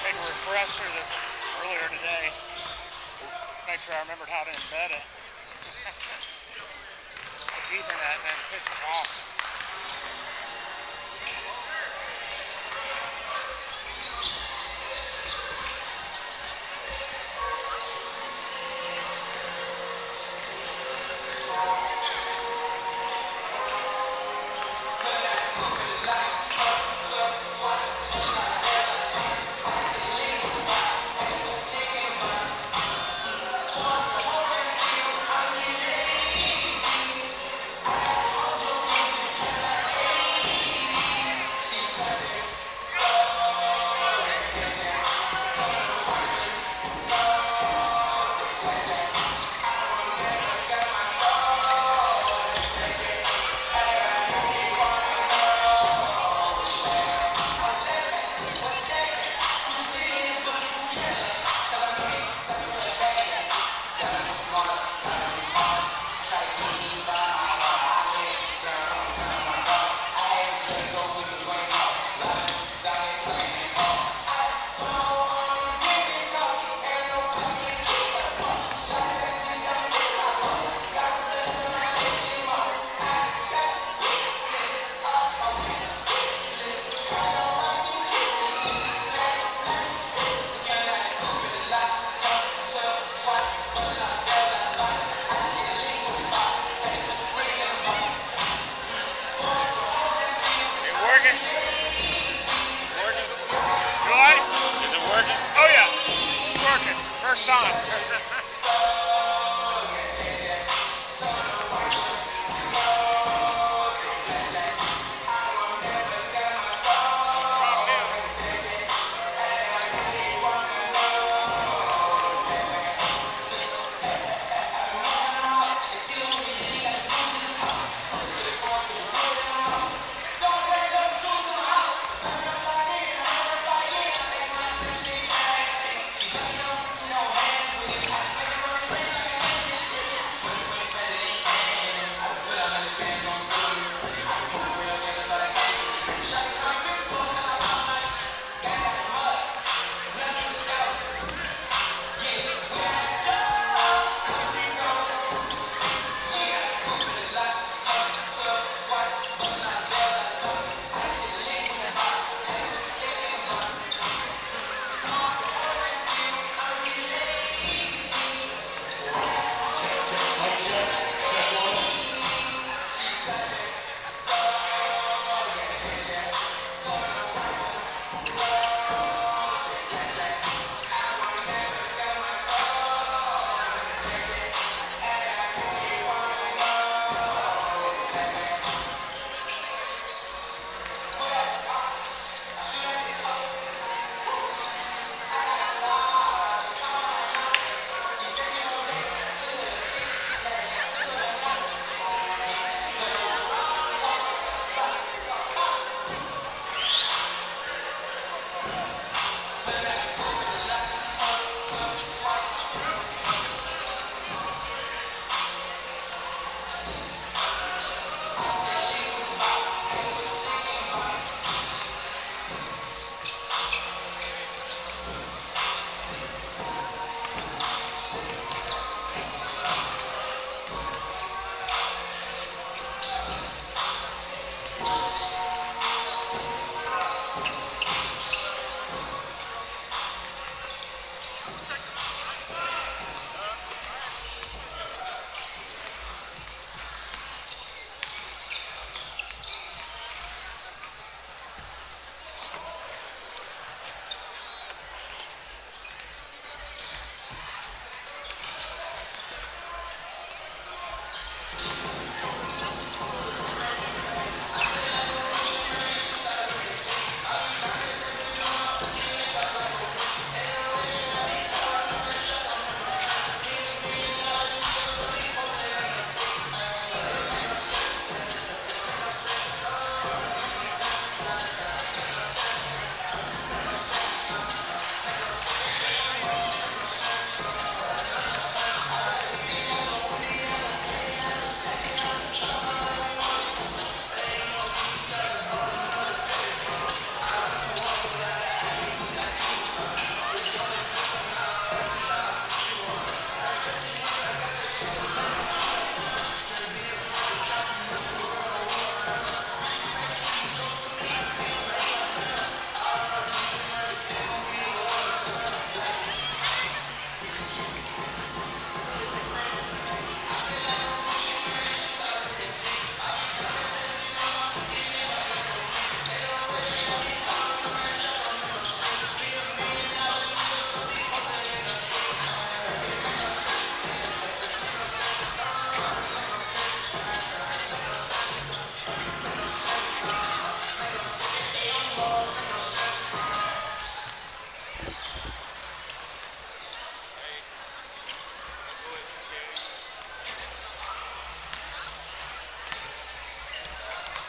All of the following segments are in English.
take a refresher earlier today. Make sure I remembered how to embed it. This Ethernet, man, the pitch is awesome.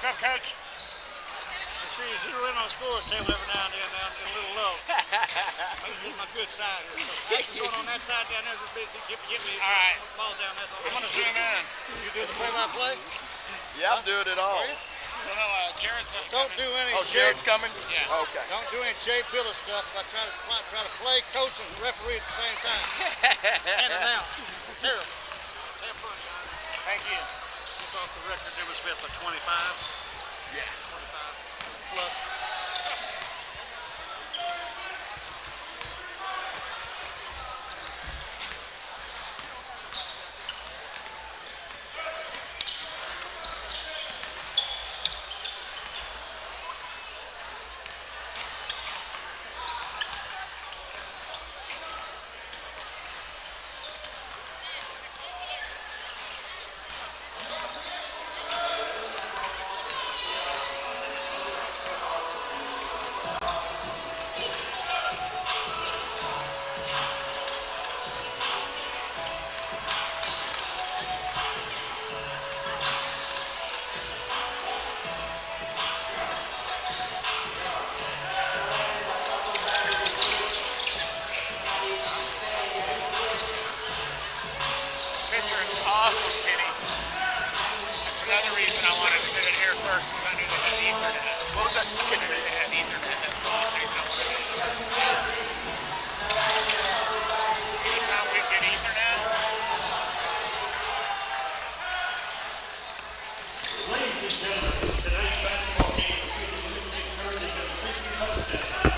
What's up, Coach? See you zero in on the scores table every now and then, down a little low. I'm getting my good side here. So I'm going on that side down there. Get me. All right. Ball down there. I'm going to zoom in. You do the play-by-play? Yeah, I'm doing it all. Well, no, Jared's Don't do any. Oh, Jared's coming? Yeah. Okay. Don't do any Jay Billis stuff about trying to play, coach, and referee at the same time. And announce. Terrible. Have fun, guys. Thank you. Just off the record, there was about 25. Yeah. 25 plus. Awesome, Kenny. That's another reason I wanted to get it here first, because I knew they had Ethernet. What was that? I knew they had Ethernet. That's the only reason I wanted to get it first. Anytime we get Ethernet. Ladies and gentlemen, tonight's basketball game between the Newman and the Creekview Crosstown.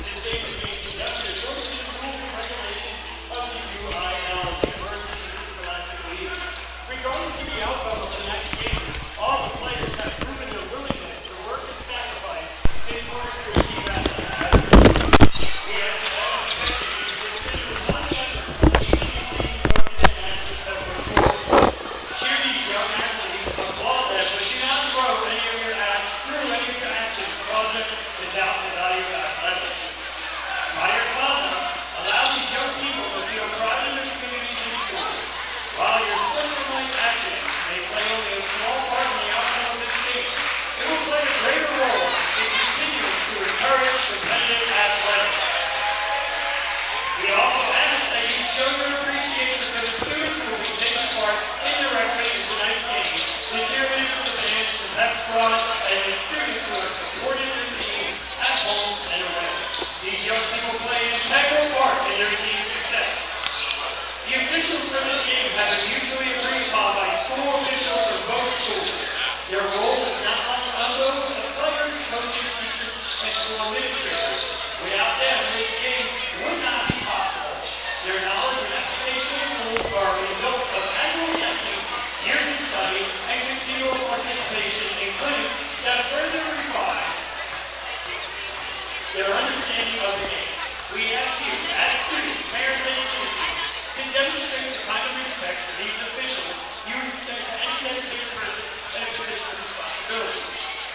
This game is being conducted according to the rules and regulations of the UIL University Scholastic League. Regarding to the outcome of tonight's game, all the players have proven their willingness to work and sacrifice in order to achieve athletic excellence. We ask that all spectators to consider one another as each team coaches and actors have performed. Cheer these young athletes, applaud them, but do not throw any of your actions cause them to doubt the value of athletics. By your conduct, allow these young people to feel pride in their communities and schools. While your sportsmanlike actions may play only a small part in the outcome of this game, it will play a greater role in continuing to encourage competitive athletics. We also ask that you show your appreciation for the students who will be taking part indirectly in tonight's game, the cheerleaders for the fans, the tech squad, and the students who are supporting their team at home and away. These young people play an integral part in their team's success. The officials for this game have been mutually agreed upon by school officials from both schools. Their role is not like those of players, coaches, teachers, and school administrators. Without them, this game would not be possible. Their knowledge and application of rules are a result of annual testing, years of study, and continual participation in clinics that further refine their understanding of the game. We ask you, as students, parents, and citizens, to demonstrate the kind of respect for these officials you would extend to any dedicated person that exists with responsibility.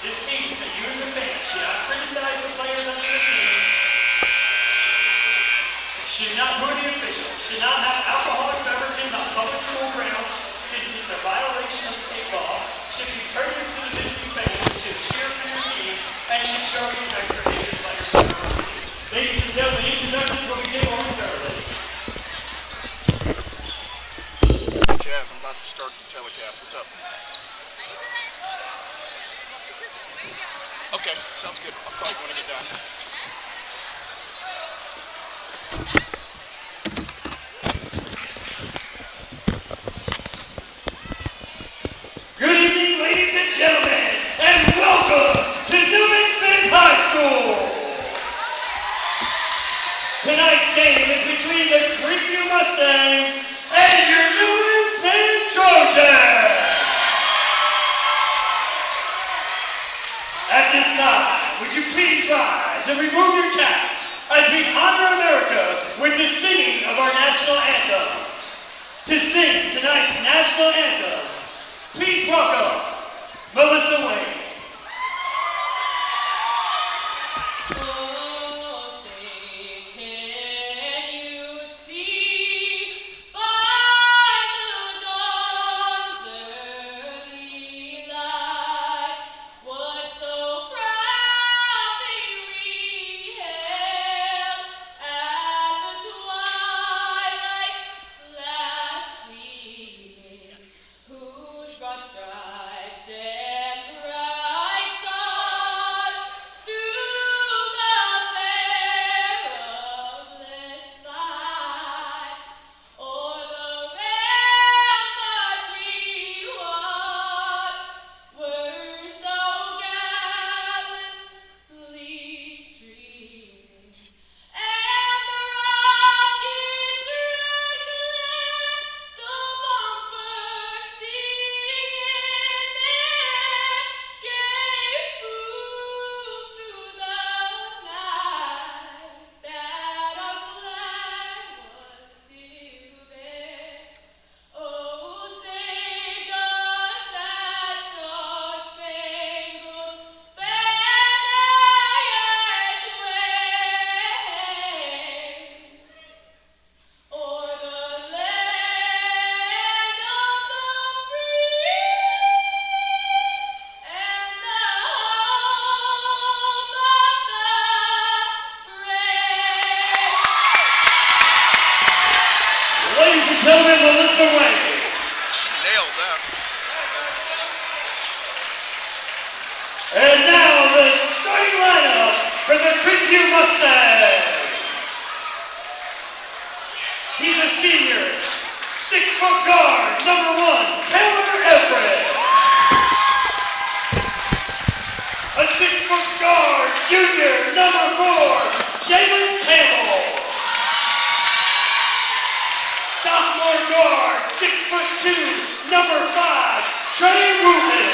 This means that you as a fan should not criticize the players on your team, should not boo the officials, should not have alcoholic beverages on public school grounds since it's a violation of state law, should be courteous to the visiting fans, should cheer for your team, and should show respect for major players. Ladies and gentlemen, introductions will begin momentarily. Jazz, I'm about to start the telecast. What's up? Okay, sounds good. I'll call you when I get done. Good evening, ladies and gentlemen, and welcome to Newman High School. Tonight's game is between the Creekview Mustangs and your Newman Trojans. At this time, would you please rise and remove your caps as we honor America with the singing of our national anthem. To sing tonight's national anthem, please welcome Melissa Wayne. Newman Melissa Wayne. She nailed that. And now the starting lineup for the Creekview Mustangs. He's a senior, 6-foot guard, number 1, Taylor Everett. A 6-foot guard, junior, number 4, Jalen Campbell. Sophomore guard, 6'2", number 5, Trey Newman.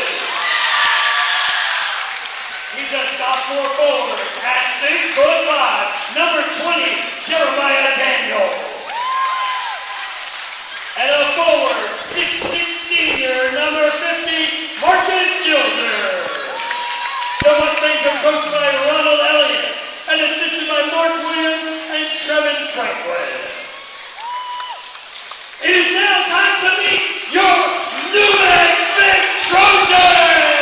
He's a sophomore forward at 6'5", number 20, Jeremiah Daniel. And a forward, 6'6", senior, number 50, Marcus Gilder. The Mustangs are coached by Ronald Elliott and assisted by Mark Williams and Trevin Franklin. It is now time to meet your Newman Trojans!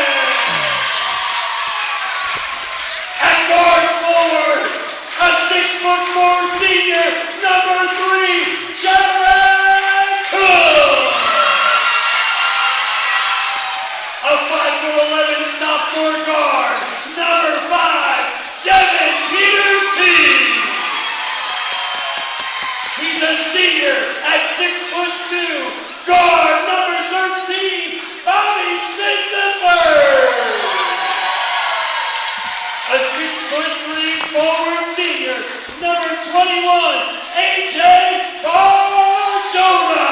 At guard forward, a 6'4" senior, number 3, Jared Cook. A 5'11" sophomore guard, number 5, Devin Peters. He's a senior at 6'2", guard number 13, Bobby Smith III. A 6'3" forward senior, number 21, AJ Barjona.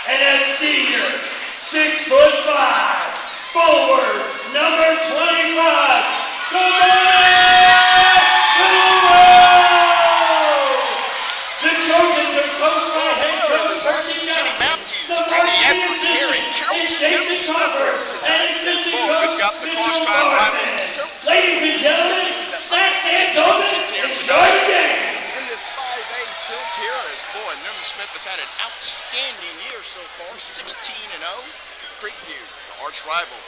And a senior, 6'5", forward, number 25, the Trojans are coached by head coach Percy Johnson, the Edwards here at Newman Smith tonight. We've got the Crosstown rivals. Ladies and gentlemen, Sax and Trojans here enjoy tonight. the game. In this 5A tilt here, as boy, Newman Smith has had an outstanding year so far, 16-0. Creekview, the arch rival.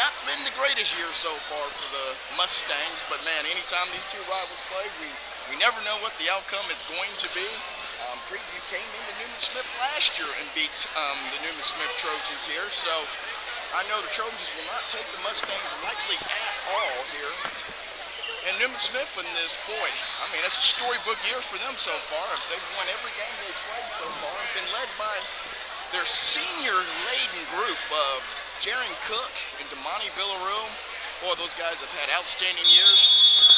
Not been the greatest year so far for the Mustangs, but man, anytime these two rivals play, we never know what the outcome is going to be. Creekview came into Newman Smith last year and beat the Newman Smith Trojans here, so I know the Trojans will not take the Mustangs lightly at all here. And Newman Smith in this, boy, I mean, it's a storybook year for them so far. They've won every game they've played so far. Been led by their senior-laden group of Jaron Cook and Damani Villarreal. Boy, those guys have had outstanding years.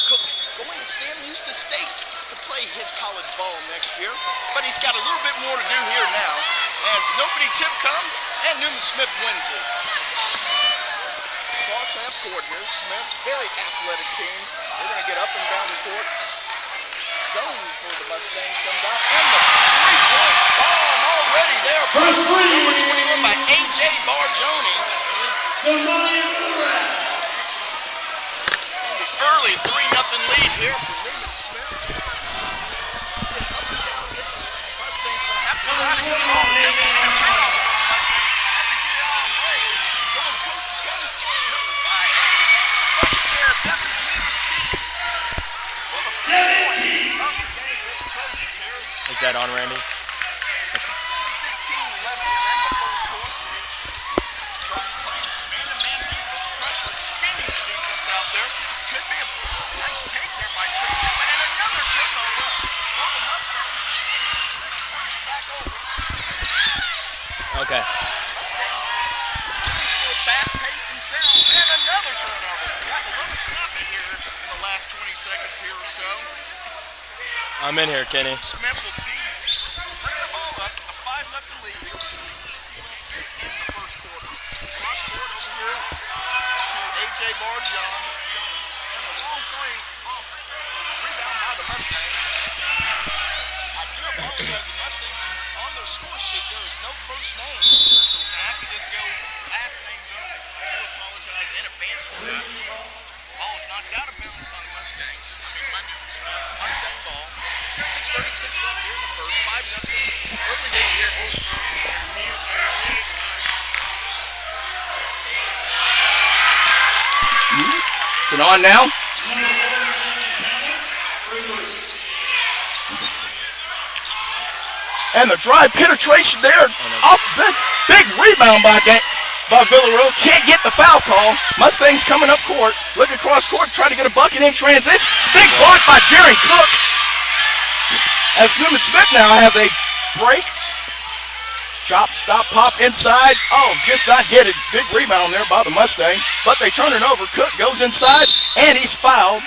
Cook going to Sam Houston State to play his college ball next year, but he's got a little bit more to do here now. As nobody tip comes, and Newman Smith wins it. Cross half court here. Smith, very athletic team. They're going to get up and down the court. Zone for the Mustangs comes out, and the three-point bomb already there. Number 21 by AJ Barjoni. The early 3-0 lead here for Newman Smith. Up and down here. Mustangs going to have to try to control the tempo and turn on the Mustangs. Have to get it on break. Going coast to coast. Number 5. Bucket there. Devin Peters. Is that on, Randy? 7:15 left here in the first quarter. Trojans playing man-to-man defense pressure, extending the defense out there. Could be a nice take there by Creekview, and then another turnover for the Mustangs. Back over. Okay. Mustangs a little fast-paced themselves, and another turnover. Got a little sloppy here in the last 20 seconds here or so. I'm in here, Kenny. Smith will bring the ball up with a 5-0 lead. It was 6 in the first quarter. Cross court over here to AJ Barjon. And a long three. Rebound by the Mustangs. I do apologize. The Mustangs on their score sheet, there is no first names here, so we're going to have to just go last names only. So I do apologize in advance for that. Ball is knocked out of bounds by the Mustangs. By Newman Smith. Mustang ball. 6:36 left here in the first. 5-0 early game here. Is it on now? And the drive penetration there. Off big rebound by Villarreal. Can't get the foul call. Mustangs coming up court. Looking across court, trying to get a bucket in transition. Big block by Jerry Cook. As Newman Smith now has a break. Chop, stop, pop inside. Oh, just not get it. Big rebound there by the Mustangs. But they turn it over. Cook goes inside, and he's fouled.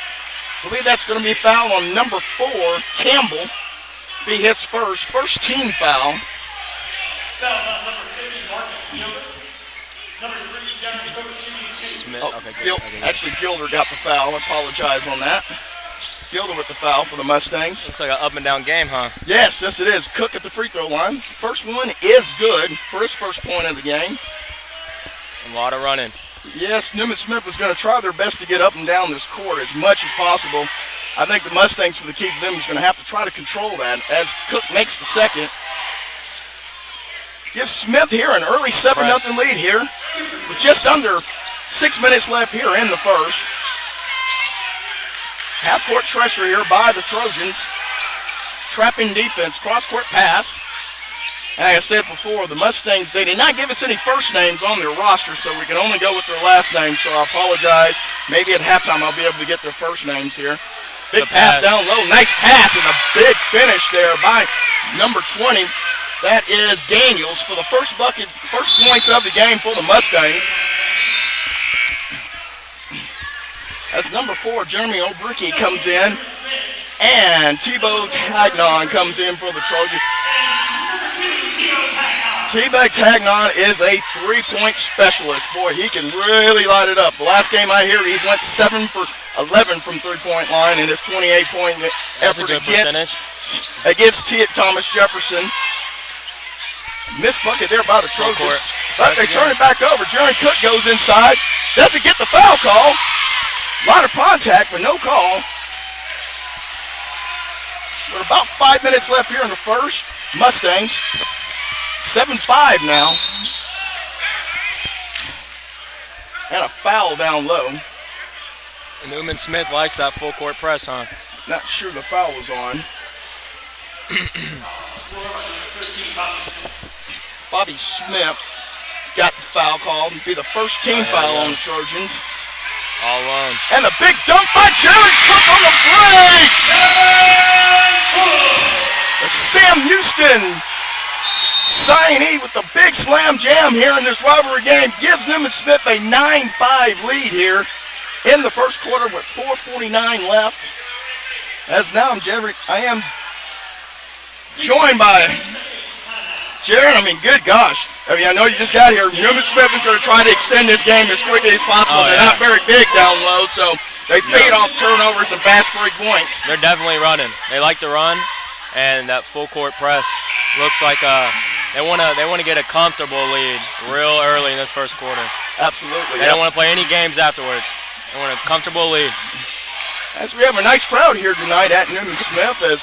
I believe that's going to be a foul on number 4, Campbell. Be his first team foul. Fouls on number 50, Marcus Gilder. Number 3, Jeremy Cook, shooting 2. Smith. Oh, Okay, good. actually, Gilder got the foul. I apologize on that. Gilder with the foul for the Mustangs. Looks like an up and down game, huh? Yes, it is. Cook at the free throw line. First one is good for his first point of the game. A lot of running. Yes, Newman Smith is going to try their best to get up and down this court as much as possible. I think the Mustangs, for the key for them, is going to have to try to control that as Cook makes the second. Gives Smith here an early 7-0 lead here with just under 6 minutes left here in the first. Half-court pressure here by the Trojans. Trapping defense, cross-court pass. And like I said before, the Mustangs, they did not give us any first names on their roster, so we can only go with their last names, so I apologize. Maybe at halftime I'll be able to get their first names here. Big pass down low, nice pass, and a big finish there by number 20. That is Daniels for the first bucket, first points of the game for the Mustangs. As number 4, Jeremy O'Bricky comes in, and Tebow Tagnon comes in for the Trojans. T-Bag Tagnon is a three-point specialist. Boy, he can really light it up. The last game I heard, he went 7 for 11 from three-point line in his 28-point effort against Thomas Jefferson. Missed bucket there by the Trojans. But they turn it back over. Jerry Cook goes inside. Doesn't get the foul call. A lot of contact, but no call. With about 5 minutes left here in the first. Mustangs. 7-5 now. And a foul down low. Newman Smith likes that full court press, huh? Not sure the foul was on. Bobby Smith got the foul called. It'll be the first team foul on the Trojans. All alone. And a big dunk by Jerry Cook on the break! Sam Houston signee with the big slam jam here in this rivalry game gives Newman Smith a 9-5 lead here in the first quarter with 4:49 left. As now I am joined by Jared. I mean, good gosh. I mean, I know you just got here. Newman Smith is going to try to extend this game as quickly as possible. They're not very big down low, so they feed off turnovers and fast break points. They're definitely running. They like to run, and that full court press looks like they want to get a comfortable lead real early in this first quarter. Absolutely. They don't want to play any games afterwards. They want a comfortable lead. As we have a nice crowd here tonight at Newman Smith, as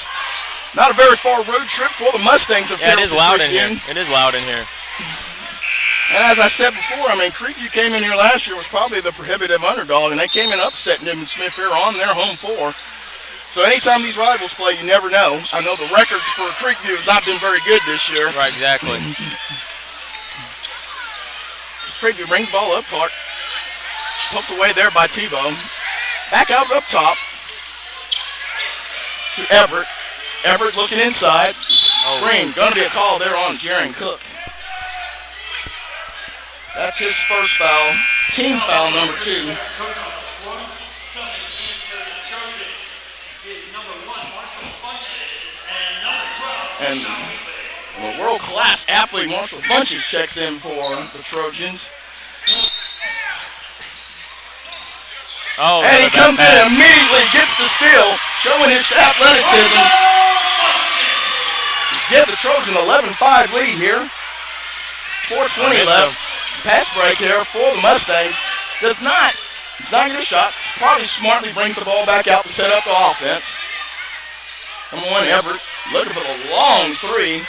not a very far road trip for the Mustangs. Yeah, it is loud in here. It is loud in here. And as I said before, I mean, Creekview came in here last year was probably the prohibitive underdog, and they came in upset Newman Smith here on their home floor. So anytime these rivals play, you never know. I know the records for Creekview has not been very good this year. Right, exactly. Creekview brings the ball up court. Poked away there by Tebow. Back out up top to Everett. Everett looking inside. Screen. Going to be a call there on Jaron Cook. That's his first foul. Team foul number 2. And the world-class athlete Marshall Funches checks in for the Trojans. And he comes in and immediately gets the steal, showing his athleticism. Give the Trojan 11-5 lead here. 4:20 left. Pass break there for the Mustangs. He's not going to shot. Probably smartly brings the ball back out to set up the offense. Number 1, Everett. Looking for the long 3.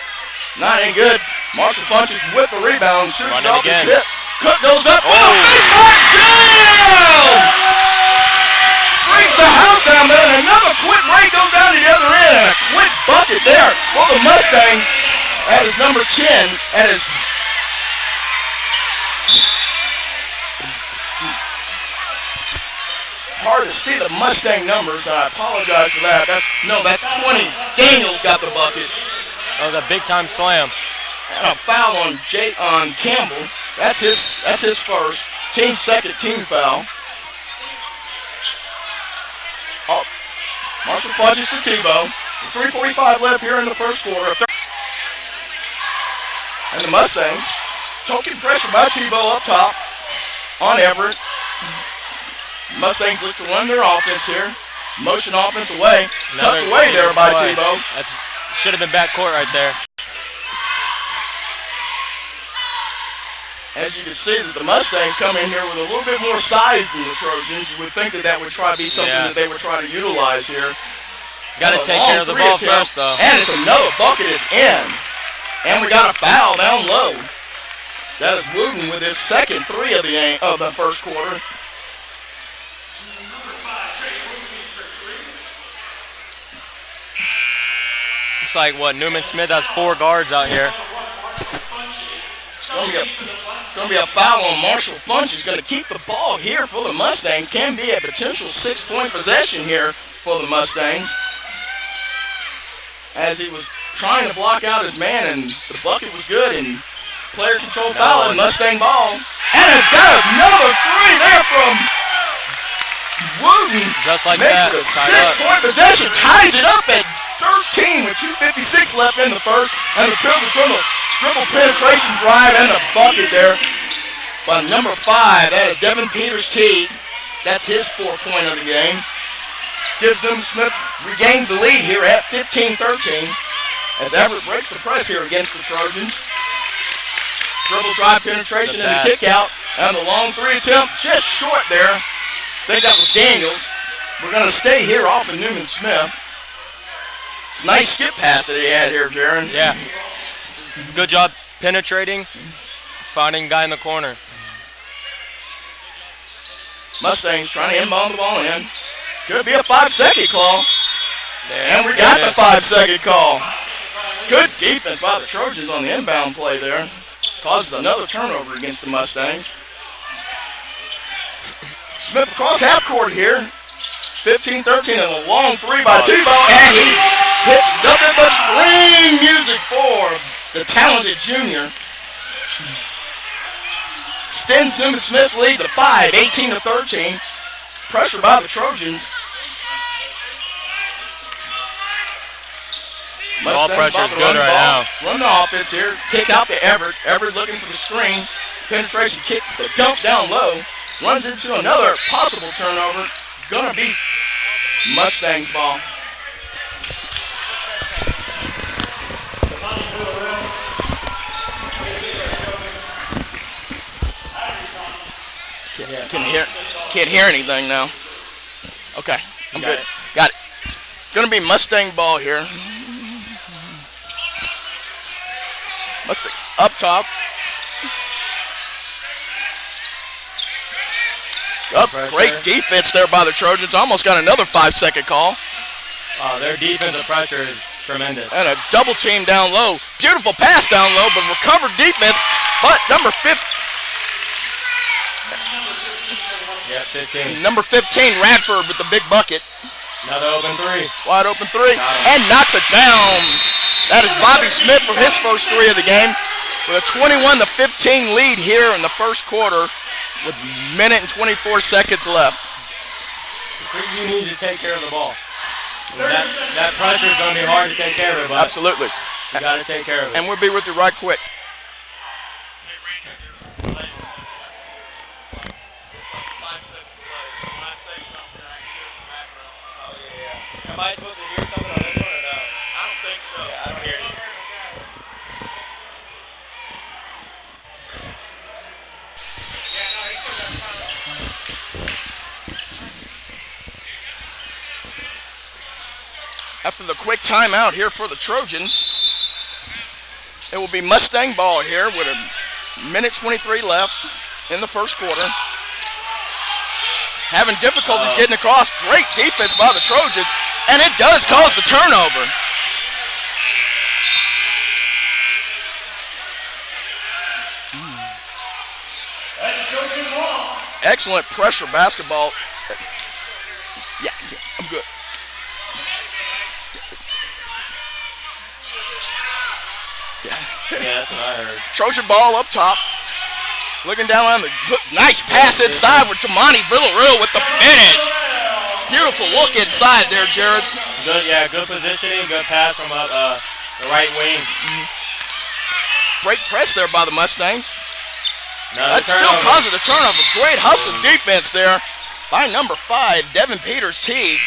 Not any good. Marshall Funches with the rebound. Shoots it off his hip. Cook goes up. Oh, big time jam! Brings the house down there, and another quick break goes down to the other end. And a quick bucket there for the Mustangs. That is number 10. That is hard to see the Mustang numbers. I apologize for that. That's 20. Daniels got the bucket. That was a big-time slam. And a foul on Campbell. That's his first. Team second team foul. Oh, Marshall fudges to Tebow. 3:45 left here in the first quarter. And the Mustangs taking pressure by Tebow up top on Everett. Mustangs look to run their offense here. Motion offense away. Tucked away there by Tebow. That should have been backcourt right there. As you can see, that the Mustangs come in here with a little bit more size than the Trojans. You would think that would try to be something that they would try to utilize here. Got to take care of the ball first, though. And it's another bucket is in. And we got a foul down low. That is Wooten with his second 3 of the first quarter. Looks like Newman Smith has 4 guards out here. It's going to be a foul on Marshall Funch. He's going to keep the ball here for the Mustangs. Can be a potential 6-point possession here for the Mustangs. As he was trying to block out his man, and the bucket was good, and player control foul and Mustang ball. And it's got another 3 there from Wooten. Just like Makes that. it a 6-point possession. Ties it up at 13 with 2:56 left in the first. And the dribble penetration drive and the bucket there by number 5. That is Devin Peters T. That's his 4-point of the game. Gives them Smith regains the lead here at 15-13 as Everett breaks the press here against the Trojans. Dribble drive penetration and the kick out. And the long 3 attempt just short there. I think that was Daniels. We're going to stay here off of Newman Smith. It's a nice skip pass that he had here, Jaron. Yeah. Good job penetrating, finding guy in the corner. Mustangs trying to inbound the ball in. Could be a 5-second call. There, And we got the 5-second call. Good defense by the Trojans on the inbound play there. Causes another turnover against the Mustangs. Smith across half court here. 15-13 and a long 3 by Tebow. And he hits nothing but string music for the talented junior. Extends Newman Smith's lead to 5, 18-13. Pressure by the Trojans. Ball pressure is good right now. Run the offense here. Kick out to Everett. Everett looking for the screen. Penetration kick, the dump down low. Runs into another possible turnover. Gonna be Mustangs ball. Can't hear anything now. Okay, I'm good. Got it. Gonna be Mustang ball here. Mustang up top. Great defense there by the Trojans. Almost got another 5-second call. Their defensive pressure is tremendous. And a double team down low. Beautiful pass down low, but recovered defense. But number 15. Number 15, Radford with the big bucket. Another open 3. Wide open 3. And knocks it down. That is Bobby Smith for his first 3 of the game. With a 21-15 lead here in the first quarter with a minute and 24 seconds left. You need to take care of the ball. That pressure is going to be hard to take care of it, but absolutely. You got to take care of it. And we'll be with you right quick. Am I supposed to hear something on this one or no? I don't think so. Yeah, I don't hear it. Yeah, no, he said that's fine. After the quick timeout here for the Trojans, it will be Mustang ball here with a minute 23 left in the first quarter. Having difficulties getting across. Great defense by the Trojans, and it does cause the turnover. excellent pressure basketball. Yeah, I'm good. Yeah, that's what I heard. Trojan ball up top. Looking down on the nice pass inside with Damani Villarreal with the finish. Beautiful look inside there, Jared. Good, yeah, good positioning, good pass from the right wing. Great press there by the Mustangs. Another That still causes a turnover. Great hustle defense there by number 5, Devin Peters Teague.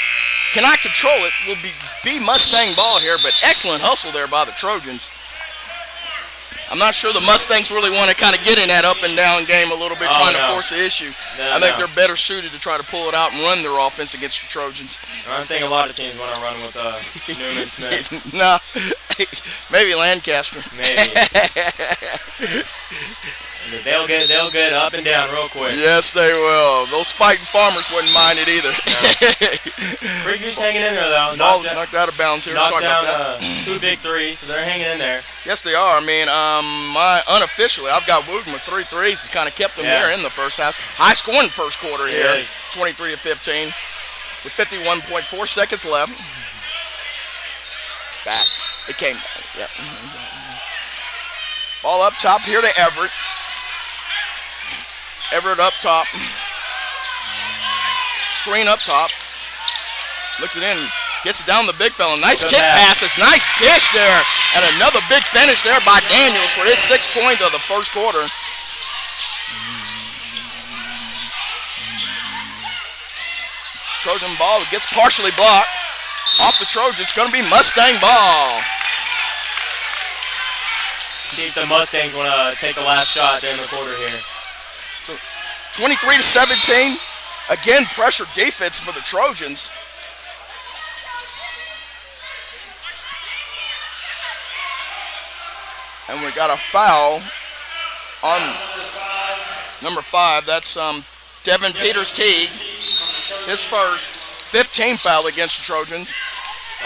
Cannot control it. Will be Mustang ball here, but excellent hustle there by the Trojans. I'm not sure the Mustangs really want to kind of get in that up and down game a little bit, trying to force the issue. I think they're better suited to try to pull it out and run their offense against the Trojans. I don't think a lot of teams want to run with Newman Smith. No, maybe Lancaster. Maybe. They'll get up and down real quick. Yes, they will. Those fighting farmers wouldn't mind it either. No. Creekview's hanging in there though. Ball was knocked out of bounds here. Knocked Sorry down about that. 2 big threes, so they're hanging in there. Yes, they are. I mean, unofficially, I've got Wooten with 3 threes. He's kind of kept them here in the first half. High scoring first quarter here, 23-15, with 51.4 seconds left. It's back. It came back. Yep. Ball up top here to Everett. Everett up top. Screen up top. Looks it in. Gets it down the big fella. Nice kick passes. Nice dish there. And another big finish there by Daniels for his 6th point of the first quarter. Trojan ball gets partially blocked. Off the Trojans. It's going to be Mustang ball. See if the Mustangs want to take the last shot during the quarter here. So 23-17. Again, pressure defense for the Trojans. And we got a foul on number 5. That's Devin Peters Teague. His first 15 foul against the Trojans.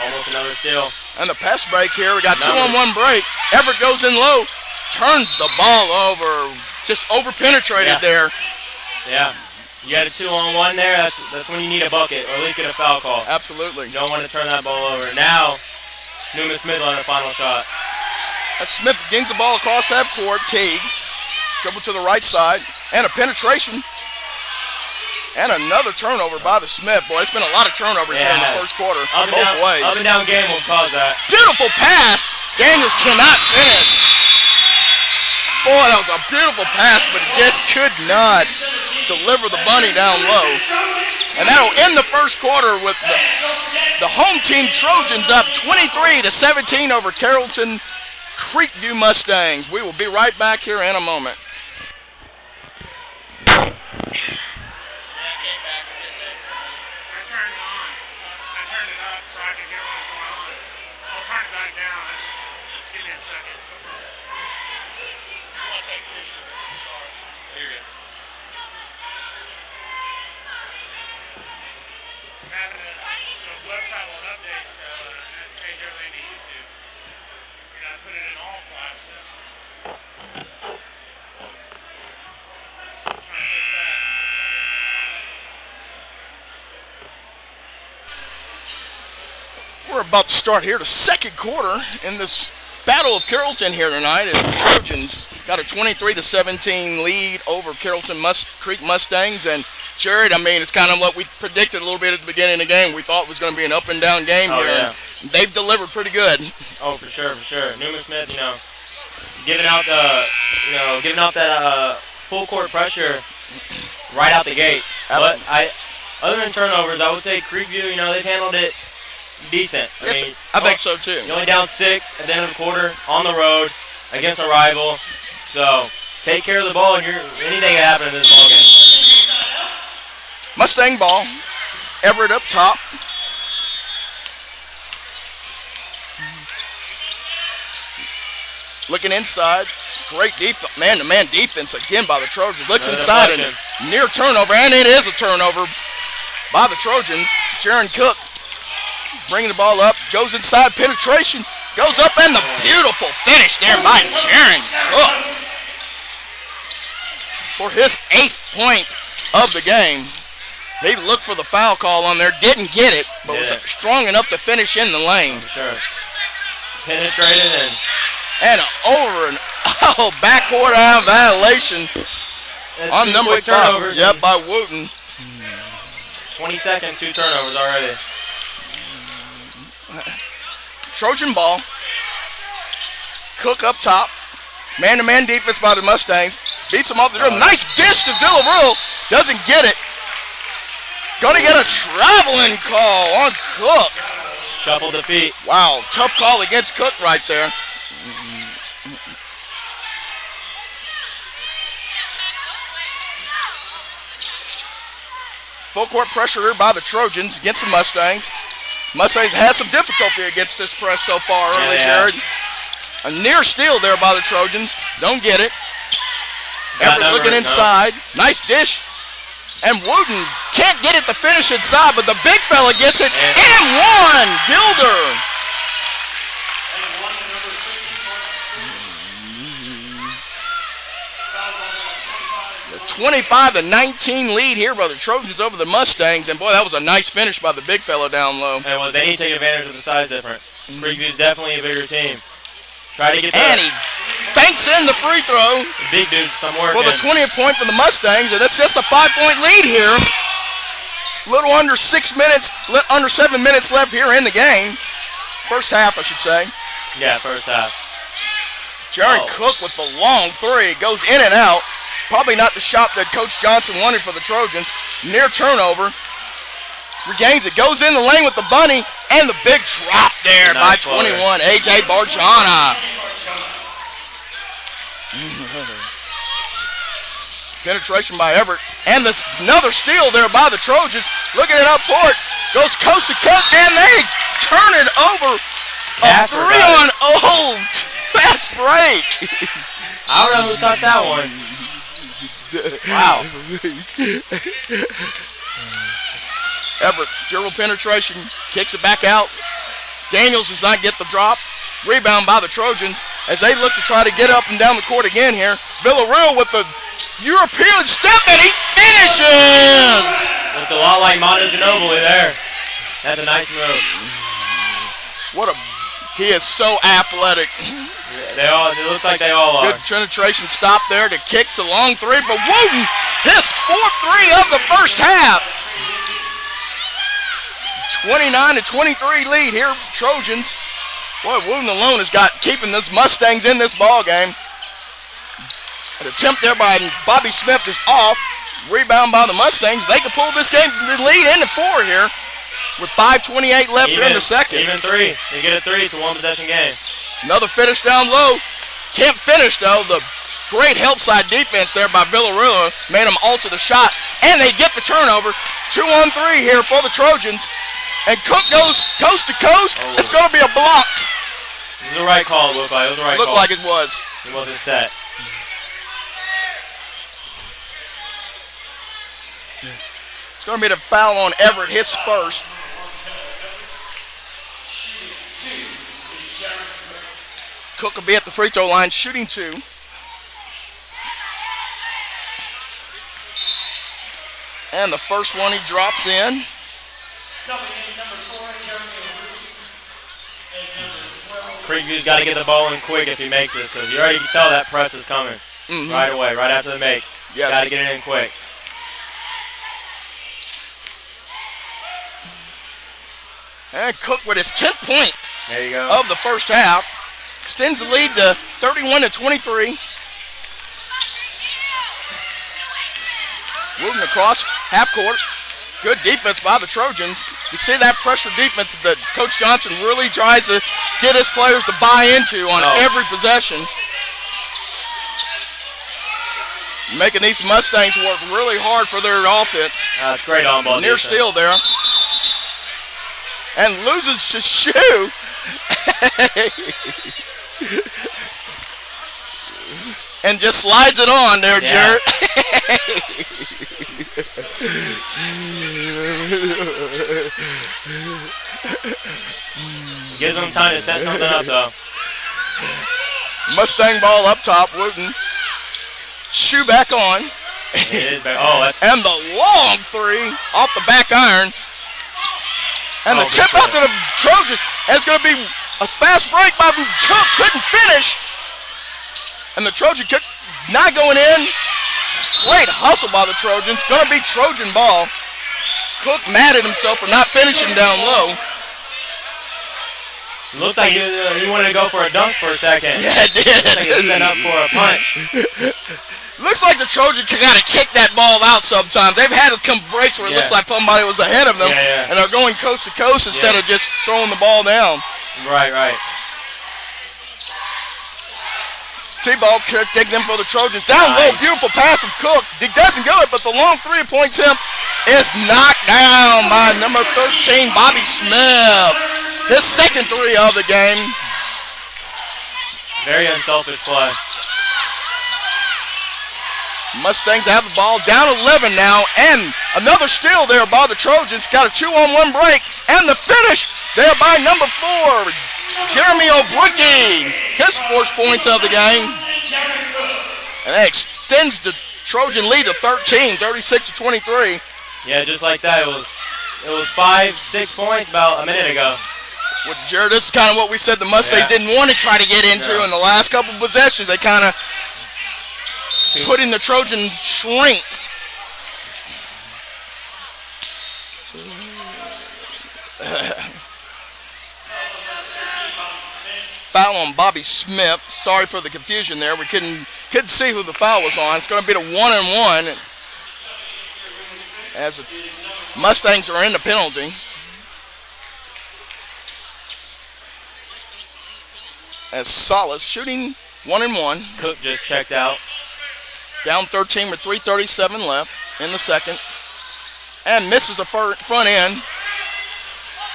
Almost another steal. And the pass break here. We got 2-on-1 break. Everett goes in low. Turns the ball over. Just over-penetrated there. Yeah. You got a 2-on-1 there. That's when you need a bucket, or at least get a foul call. Absolutely. You don't want to turn that ball over. Now, Newman Smith on the final shot. As Smith gains the ball across half court. Teague. Dribble to the right side. And a penetration. And another turnover by the Smith. Boy, it's been a lot of turnovers here in the first quarter. Both ways. Up and down game will cause that. Beautiful pass. Daniels cannot finish. Boy, that was a beautiful pass, but just could not deliver the bunny down low. And that'll end the first quarter with the home team Trojans up 23-17 over Carrollton Creekview Mustangs. We will be right back here in a moment. We're about to start here the second quarter in this Battle of Carrollton here tonight as the Trojans got a 23-17 lead over Carrollton Creek Mustangs. And Jared, I mean, it's kind of what we predicted a little bit at the beginning of the game. We thought it was going to be an up and down game here. Yeah. And they've delivered pretty good. Oh, for sure, for sure. Newman Smith, giving out that full court pressure right out the gate. Absolutely. But other than turnovers, I would say Creekview, they've handled it decent. I think so too. You're only down 6 at the end of the quarter on the road against a rival. So take care of the ball, and anything can happen in this ball game. Mustang ball. Everett up top. Looking inside. Great defense, man-to-man defense again by the Trojans. Looks inside and near turnover, and it is a turnover by the Trojans. Jaron Cook bringing the ball up, goes inside, penetration, goes up, and the beautiful finish there by Jaron Cook for his 8th point of the game. He looked for the foul call on there, didn't get it, but was strong enough to finish in the lane. Sure. Penetrated and over and backcourt out violation on number 5. Yep, by Wooten. 20 seconds, 2 turnovers already. Trojan ball. Cook up top. Man-to-man defense by the Mustangs. Beats him off the dribble. Nice dish to Villarreal. Doesn't get it. Gonna get a traveling call on Cook. Shuffle the feet. Wow, tough call against Cook right there. Full court pressure here by the Trojans against the Mustangs. Mustangs has some difficulty against this press so far early, Jared. A near steal there by the Trojans. Don't get it. Everett looking inside. Nice dish. And Wooten can't get it to finish inside, but the big fella gets it. And one! Gilder. 25-19 lead here by the Trojans over the Mustangs, and boy, that was a nice finish by the big fellow down low. And well, they need to take advantage of the size difference. Creekview's definitely a bigger team. Try to get and he banks in the free throw. The big dude's some work for the 20th point for the Mustangs, and that's just a 5-point lead here. Little under 6 minutes, under 7 minutes left here in the game. First half, I should say. Yeah, first half. Jared Cook with the long three, goes in and out. Probably not the shot that Coach Johnson wanted for the Trojans. Near turnover. Regains it, goes in the lane with the bunny, and the big drop there by 21, A.J. Barjana. Penetration by Everett, and that's another steal there by the Trojans. Looking it up for it, goes coast to coast, and they turn it over. A 3-on-0 fast break. I don't know who took that one. Wow. Everett, dribble penetration, kicks it back out. Daniels does not get the drop. Rebound by the Trojans as they look to try to get up and down the court again here. Villarreal with the European step, and he finishes! Looked a lot like Mondo Ginobili there. That's a nice move. He is so athletic. They look like they all are. Good penetration stop there to kick to long three for Wooten. His 4th three of the first half. 29-23 lead here, Trojans. Boy, Wooten alone has got keeping this Mustangs in this ball game. An attempt there by Bobby Smith is off. Rebound by the Mustangs. They could pull this game, the lead into 4 here with 5:28 left here in the second. Even 3. They get a 3. It's a 1-possession game. Another finish down low. Can't finish though. The great help side defense there by Villarreal made them alter the shot, and they get the turnover. 2-on-3 here for the Trojans. And Cook goes coast to coast. It's going to be a block. It was the right call, it looked like. It was the right call. Looked like it was. It wasn't set. It's going to be the foul on Everett, his first. Cook will be at the free throw line shooting 2. And the first one he drops in. Creekview's got to get the ball in quick if he makes this, because you already can tell that press is coming right away, right after the make. Yes. Got to get it in quick. And Cook with his 10th point there you go. of the first half. Extends the lead to 31-23. Moving across half court. Good defense by the Trojans. You see that pressure defense that Coach Johnson really tries to get his players to buy into on every possession. Making these Mustangs work really hard for their offense. Great on-ball Near defense. steal there. And loses his shoe. And just slides it on there, Jarrett. Gives them time to set something up, though. Mustang ball up top, Wooten. Shoe back on. It is back. Oh, that's And the long three off the back iron. And the chip out to the Trojans. And it's going to be a fast break by Cook. Couldn't finish. And the Trojan kick not going in. Great hustle by the Trojans. Going to be Trojan ball. Cook mad at himself for not finishing down low. looks like he wanted to go for a dunk for a second. Yeah, it did. Looks like he set up for a punch. Looks like the Trojans got to kick that ball out sometimes. They've had to come breaks where it looks like somebody was ahead of them, and they're going coast to coast instead of just throwing the ball down. Right. T-ball taking them for the Trojans. Down low, beautiful pass from Cook. It doesn't go, but the long three-point attempt is knocked down by number 13, Bobby Smith. His second three of the game. Very unselfish play. Mustangs have the ball, down 11 now, and another steal there by the Trojans. Got a 2-on-1 break, and the finish there by number 4, Jeremy O'Brookie. His first points of the game. And that extends the Trojan lead to 13, 36-23. Yeah, just like that. It was 5-6 points about a minute ago. Well, Jared, this is kind of what we said the Mustangs didn't want to try to get into in the last couple of possessions. They kind of put in the Trojan shrink. Foul on Bobby Smith. Sorry for the confusion there. We couldn't see who the foul was on. It's going to be the 1-and-1 as the Mustangs are in the penalty. As Salas shooting 1-and-1. Cook just checked out. Down 13 with 3:37 left in the second. And misses the front end.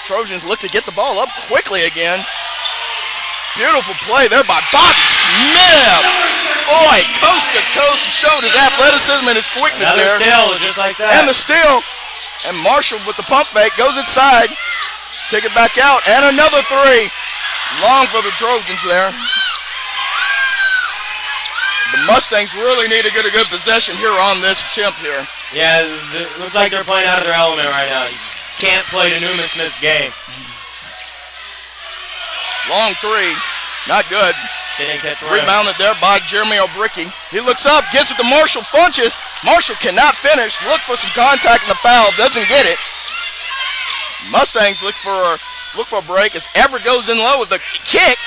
Trojans look to get the ball up quickly again. Beautiful play there by Bobby Smith. Boy, coast to coast, showed his athleticism and his quickness there. Another steal, just like that. And the steal. And Marshall with the pump fake goes inside. Kick it back out. And another three. Long for the Trojans there. The Mustangs really need to get a good possession here on this attempt here. Yeah, it looks like they're playing out of their element right now. You can't play the Newman Smith game. Long three, not good. Didn't catch the rim. Rebounded there by Jeremy O'Brookie. He looks up, gives it to Marshall, punches. Marshall cannot finish. Look for some contact in the foul, doesn't get it. Mustangs look for a break as Everett goes in low with a kick.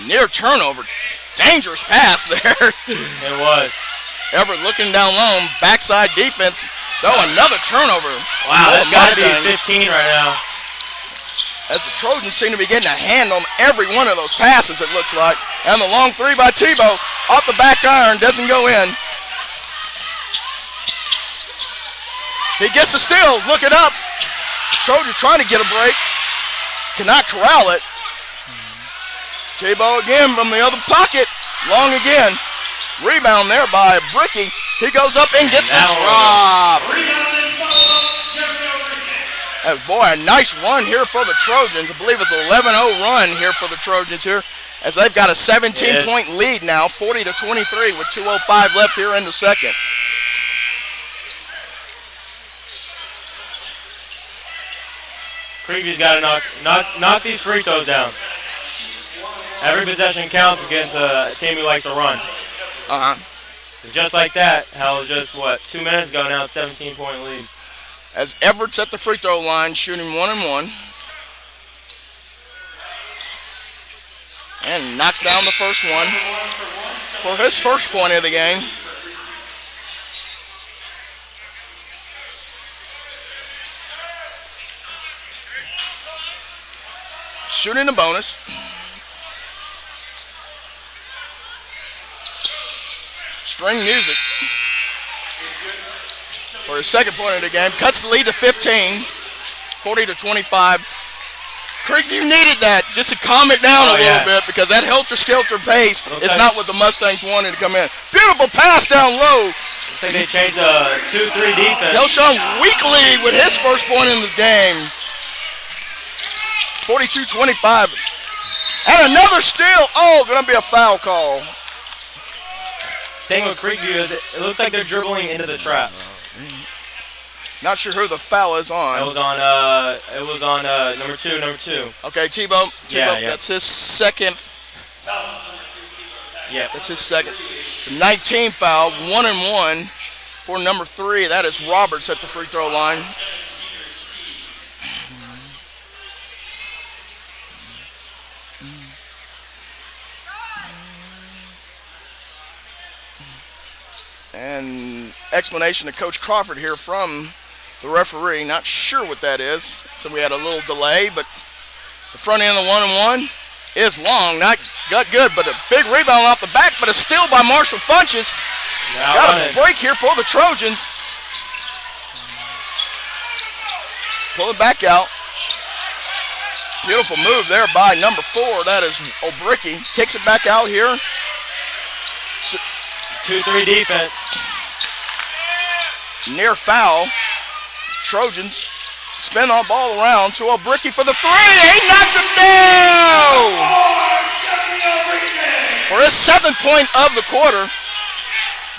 Near turnover. Dangerous pass there. It was. Everett looking down low, backside defense. Though another turnover. Wow, that's got to be 15 right now. As the Trojans seem to be getting a hand on every one of those passes, it looks like. And the long three by Tebow off the back iron, doesn't go in. He gets the steal, look it up. Trojans trying to get a break. Cannot corral it. Tebow again from the other pocket. Long again. Rebound there by Bricky. He goes up and gets the drop. Boy, a nice run here for the Trojans. I believe it's an 11-0 run here for the Trojans here, as they've got a 17-point lead now, 40-23 with 2:05 left here in the second. Creekview's got to knock these free throws down. Every possession counts against a team who likes to run. Just like that, how just 2 minutes ago now, it's 17-point lead. As Everett's at the free throw line, shooting 1-and-1. And knocks down the first one for his first point of the game. Shooting a bonus. String music for his second point of the game. Cuts the lead to 15, 40-25. Creekview needed that just to calm it down a little bit, because that helter-skelter pace is not what the Mustangs wanted to come in. Beautiful pass down low. I think they changed a 2-3 defense. Helshawn Weekly with his first point in the game. 42-25. And another steal. Oh, going to be a foul call. thing with Creekview is it looks like they're dribbling into the trap. Not sure who the foul is on. It was on number two. Okay, Tebow. Yeah. That's his second. Yeah. That's his second. It's a 19 foul, 1 and 1 for number 3. That is Roberts at the free throw line. And explanation to Coach Crawford here from the referee. Not sure what that is. So we had a little delay, but the front end of the 1 and 1 is long. Not good, but a big rebound off the back, but a steal by Marshall Funches. Got a break here for the Trojans. Pull it back out. Beautiful move there by number 4. That is O'Bricky. Kicks it back out here. 2-3 defense. Near foul. Trojans spin the ball around to O'Bricky for the 3. He knocks it down! For his 7th point of the quarter.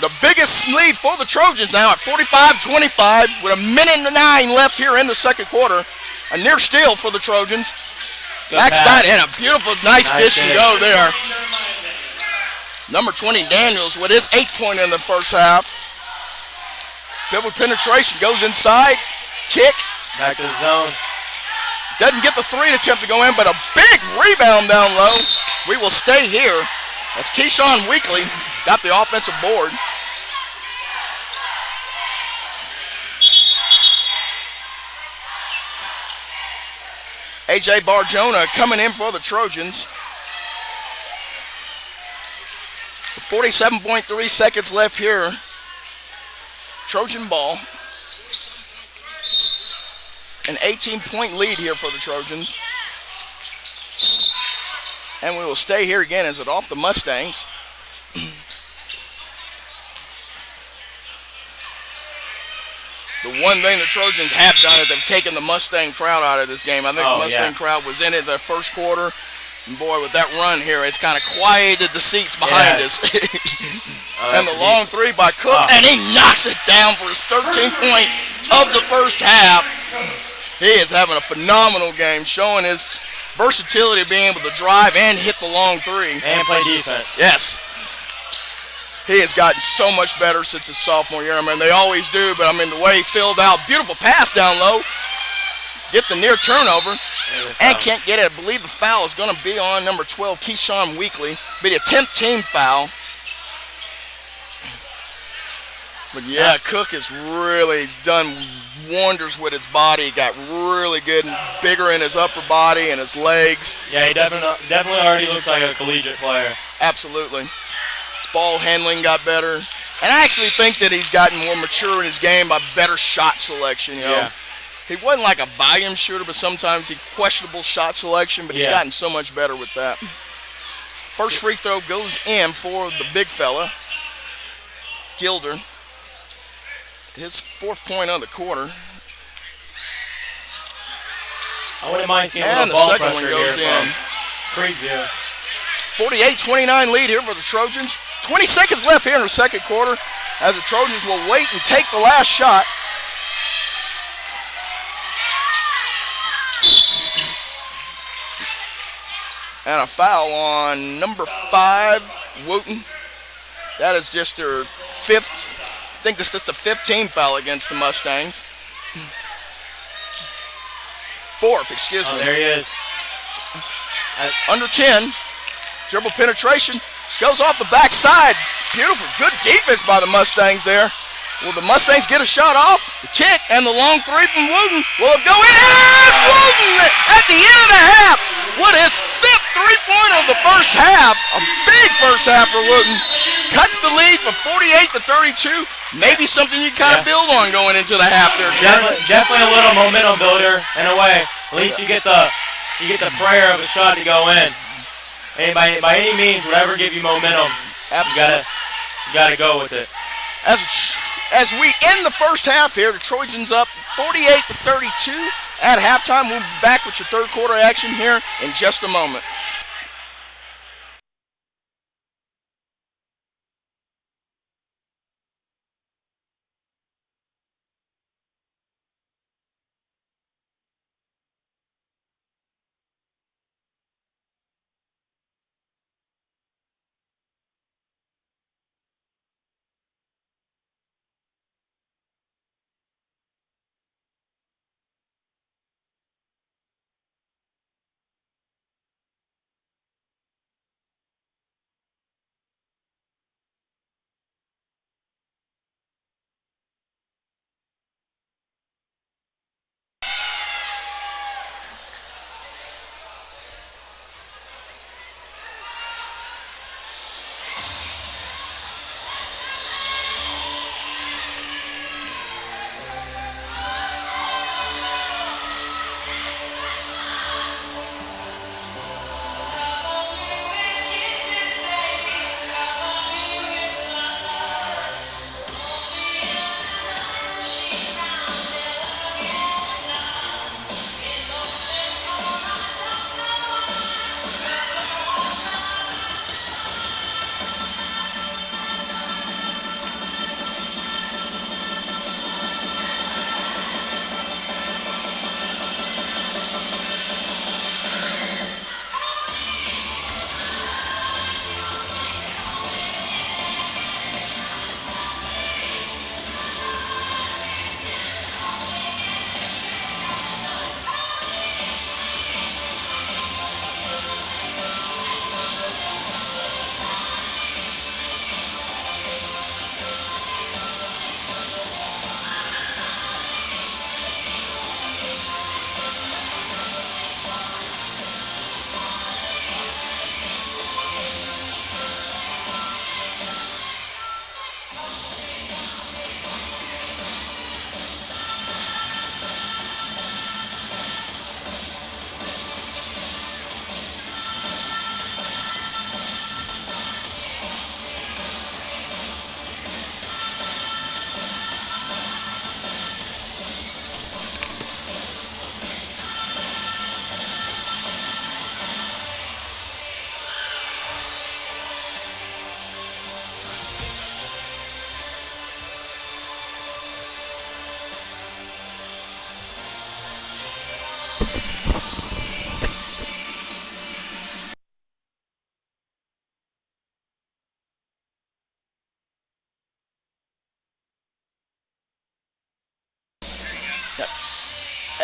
The biggest lead for the Trojans now at 45-25 with 1:09 left here in the second quarter. A near steal for the Trojans. Backside and a beautiful, nice dish and go there. Number 20, Daniels, with his 8th point in the first half. Double penetration, goes inside, kick. Back to the zone. Doesn't get the 3 attempt to go in, but a big rebound down low. We will stay here as Keyshawn Weekly got the offensive board. A.J. Barjona coming in for the Trojans. 47.3 seconds left here. Trojan ball. An 18-point lead here for the Trojans. And we will stay here again as it off the Mustangs. The one thing the Trojans have done is they've taken the Mustang crowd out of this game. I think the Mustang crowd was in it the first quarter. And boy, with that run here, it's kind of quieted the seats behind us. And the long 3 by Cook, and he knocks it down for his 13th point of the first half. He is having a phenomenal game, showing his versatility of being able to drive and hit the long 3. And play defense. Yes. He has gotten so much better since his sophomore year. I mean, they always do, but I mean, the way he filled out, beautiful pass down low. Get the near turnover, and can't get it. I believe the foul is going to be on number 12, Keyshawn Weekly. Be a 10th team foul. But yeah, Cook is really, he's done wonders with his body. He got really good and bigger in his upper body and his legs. Yeah, he definitely already looks like a collegiate player. Absolutely. His ball handling got better. And I actually think that he's gotten more mature in his game by better shot selection, you know. Yeah. He wasn't like a volume shooter, but sometimes he questionable shot selection, but he's gotten so much better with that. First free throw goes in for the big fella, Gilder. His 4th point of the quarter. I wouldn't mind seeing And a the ball second one pressure goes here in. from Creekview. 48-29 lead here for the Trojans. 20 seconds left here in the second quarter as the Trojans will wait and take the last shot. And a foul on number 5, Wooten. That is just their 5th, I think this is the 15th foul against the Mustangs. 4th, excuse me. There he is. Under 10, dribble penetration, goes off the backside. Beautiful, good defense by the Mustangs there. Will the Mustangs get a shot off? The kick and the long 3 from Wooten. Will it go in? And Wooten at the end of the half with his 5th 3-pointer of the first half. A big first half for Wooten. Cuts the lead from 48-32. Maybe something you kind of build on going into the half there, Jerry. Definitely a little momentum builder in a way. At least you get the prayer of a shot to go in. And by any means, whatever give you momentum, Absolutely. you gotta go with it. As we end the first half here, the Trojans up 48-32 at halftime. We'll be back with your third quarter action here in just a moment.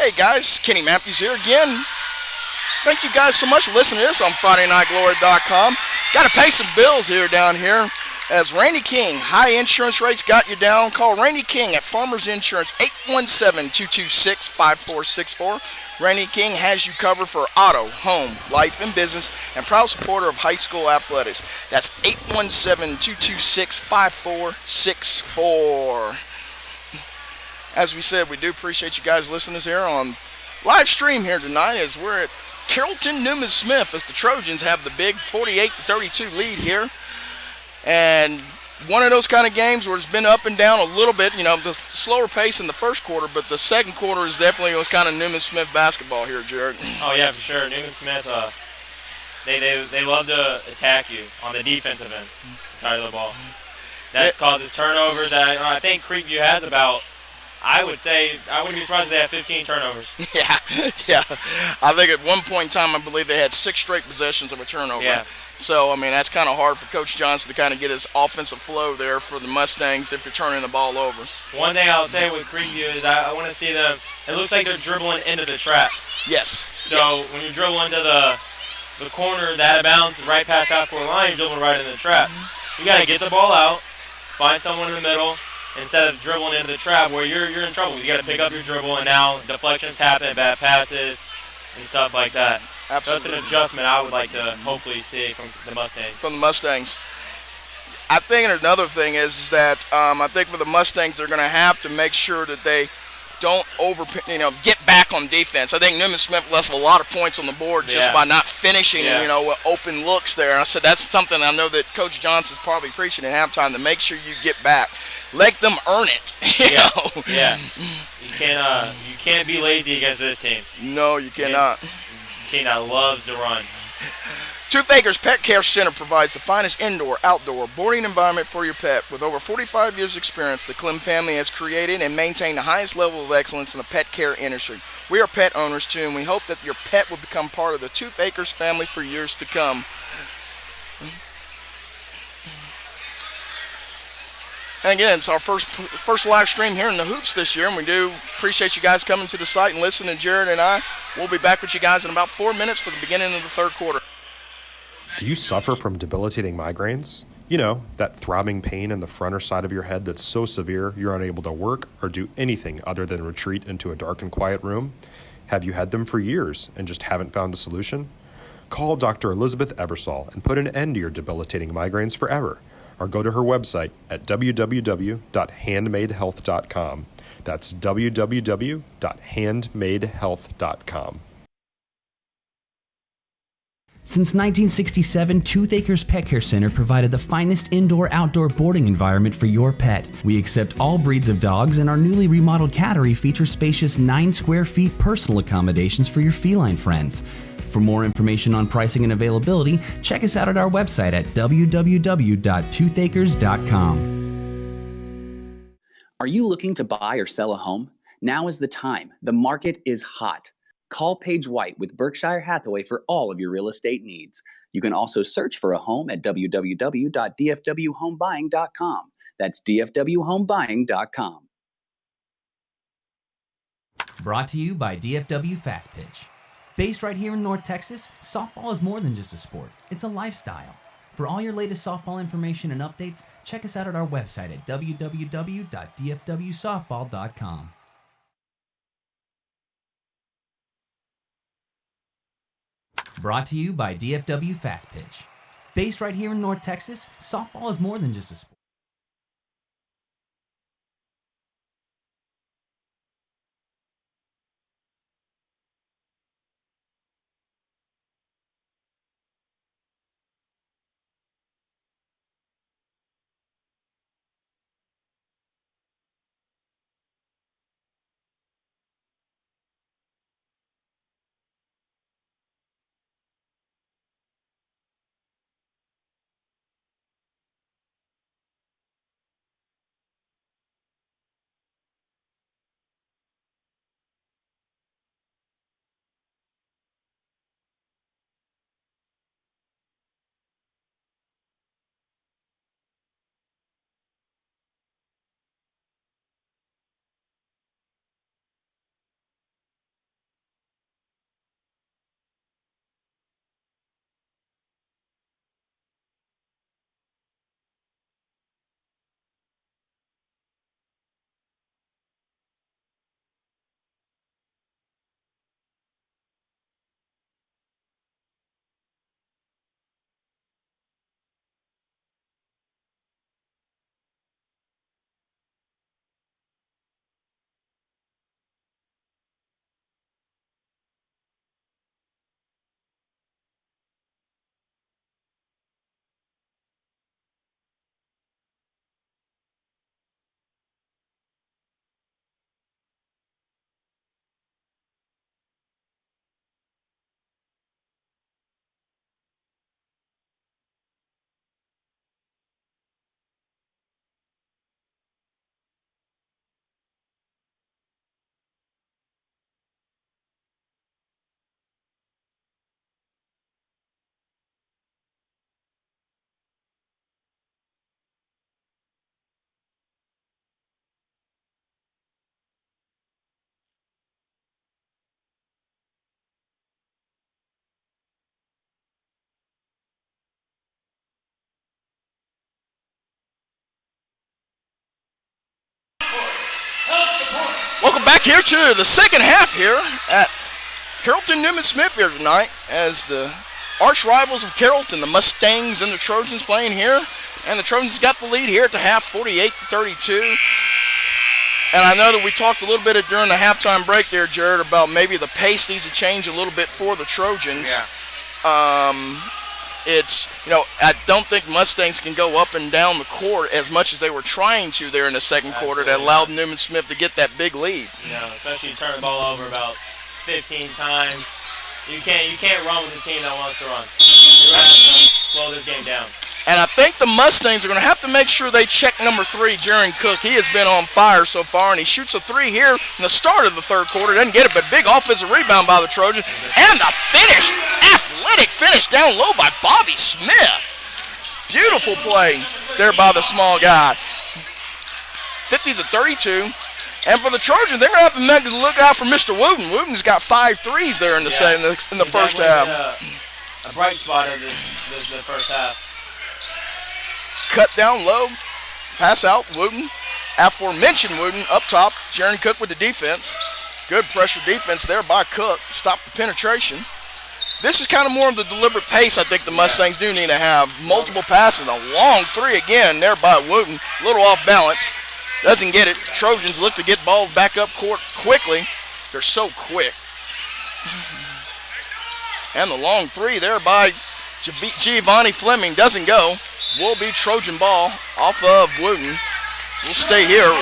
Hey guys, Kenny Matthews here again. Thank you guys so much for listening to this on FridayNightGlory.com. Got to pay some bills down here. As Randy King, high insurance rates got you down. Call Randy King at Farmers Insurance, 817-226-5464. Randy King has you covered for auto, home, life, and business, and proud supporter of high school athletics. That's 817-226-5464. As we said, we do appreciate you guys listening here on live stream here tonight as we're at Carrollton Newman Smith as the Trojans have the big 48-32 lead here. And one of those kind of games where it's been up and down a little bit, the slower pace in the first quarter, but the second quarter is definitely was kind of Newman Smith basketball here, Jared. Oh, yeah, for sure. Newman Smith, they love to attack you on the defensive end side of the ball. That causes turnovers. I think Creekview has about, I would say, I wouldn't be surprised if they have 15 turnovers. Yeah. I think at one point in time, I believe they had 6 straight possessions of a turnover. Yeah. So, that's kind of hard for Coach Johnson to kind of get his offensive flow there for the Mustangs if you're turning the ball over. One thing I'll say with Creekview is I want to see them, it looks like they're dribbling into the traps. Yes. So when you dribble into the corner, that out of bounds, right past half-court line, you're dribbling right into the trap. You got to get the ball out, find someone in the middle, instead of dribbling into the trap where you're in trouble. You got to pick up your dribble, and now deflections happen, bad passes, and stuff like that. Absolutely. So that's an adjustment I would like to hopefully see from the Mustangs. I think another thing is that I think for the Mustangs, they're going to have to make sure that they don't get back on defense. I think Newman Smith left a lot of points on the board just by not finishing, with open looks there. And I said that's something I know that Coach Johnson's probably preaching at halftime, to make sure you get back. Let them earn it. You know? Yeah. You can't be lazy against this team. No, you cannot. A team that loves to run. Tooth Acres Pet Care Center provides the finest indoor, outdoor, boarding environment for your pet. With over 45 years' experience, the Clem family has created and maintained the highest level of excellence in the pet care industry. We are pet owners too, and we hope that your pet will become part of the Tooth Acres family for years to come. And again, it's our first live stream here in the Hoops this year, and we do appreciate you guys coming to the site and listening. Jared and I will be back with you guys in about 4 minutes for the beginning of the third quarter. Do you suffer from debilitating migraines? You know, that throbbing pain in the front or side of your head that's so severe you're unable to work or do anything other than retreat into a dark and quiet room? Have you had them for years and just haven't found a solution? Call Dr. Elizabeth Ebersol and put an end to your debilitating migraines forever. Or go to her website at www.handmadehealth.com. That's www.handmadehealth.com. Since 1967, Tooth Acres Pet Care Center provided the finest indoor-outdoor boarding environment for your pet. We accept all breeds of dogs, and our newly remodeled cattery features spacious 9 square feet personal accommodations for your feline friends. For more information on pricing and availability, check us out at our website at www.toothacres.com. Are you looking to buy or sell a home? Now is the time. The market is hot. Call Paige White with Berkshire Hathaway for all of your real estate needs. You can also search for a home at www.dfwhomebuying.com. That's dfwhomebuying.com. Brought to you by DFW Fast Pitch. Based right here in North Texas, softball is more than just a sport. It's a lifestyle. For all your latest softball information and updates, check us out at our website at www.dfwsoftball.com. Brought to you by DFW Fast Pitch. Based right here in North Texas, softball is more than just a sport. back here to the second half here at Carrollton Newman Smith here tonight as the arch rivals of Carrollton, the Mustangs and the Trojans playing here. And the Trojans got the lead here at the half, 48-32. And I know that we talked a little bit during the halftime break there, Jared, about maybe the pace needs to change a little bit for the Trojans. Yeah. It's, I don't think Mustangs can go up and down the court as much as they were trying to there in the second quarter that allowed Newman Smith to get that big lead. Especially turn the ball over about 15 times. You can't run with a team that wants to run. You're going to have to slow this game down. And I think the Mustangs are going to have to make sure they check number 3, Jaron Cook. He has been on fire so far, and he shoots a 3 here in the start of the third quarter. Doesn't get it, but big offensive rebound by the Trojans. And the finish, athletic finish down low by Bobby Smith. Beautiful play there by the small guy. 50-32. And for the Trojans, they're going to have to look out for Mr. Wooten. Wooten's got 5 threes there in the first half. A bright spot of the first half. Cut down low, pass out, Wooten. Aforementioned Wooten up top. Jaron Cook with the defense. Good pressure defense there by Cook. Stop the penetration. This is kind of more of the deliberate pace I think the Mustangs do need to have. Multiple passes, a long 3 again there by Wooten. A little off balance. Doesn't get it. Trojans look to get balls back up court quickly. They're so quick. And the long 3 there by Giovanni Fleming doesn't go. Will be Trojan ball off of Wooten. We'll stay here.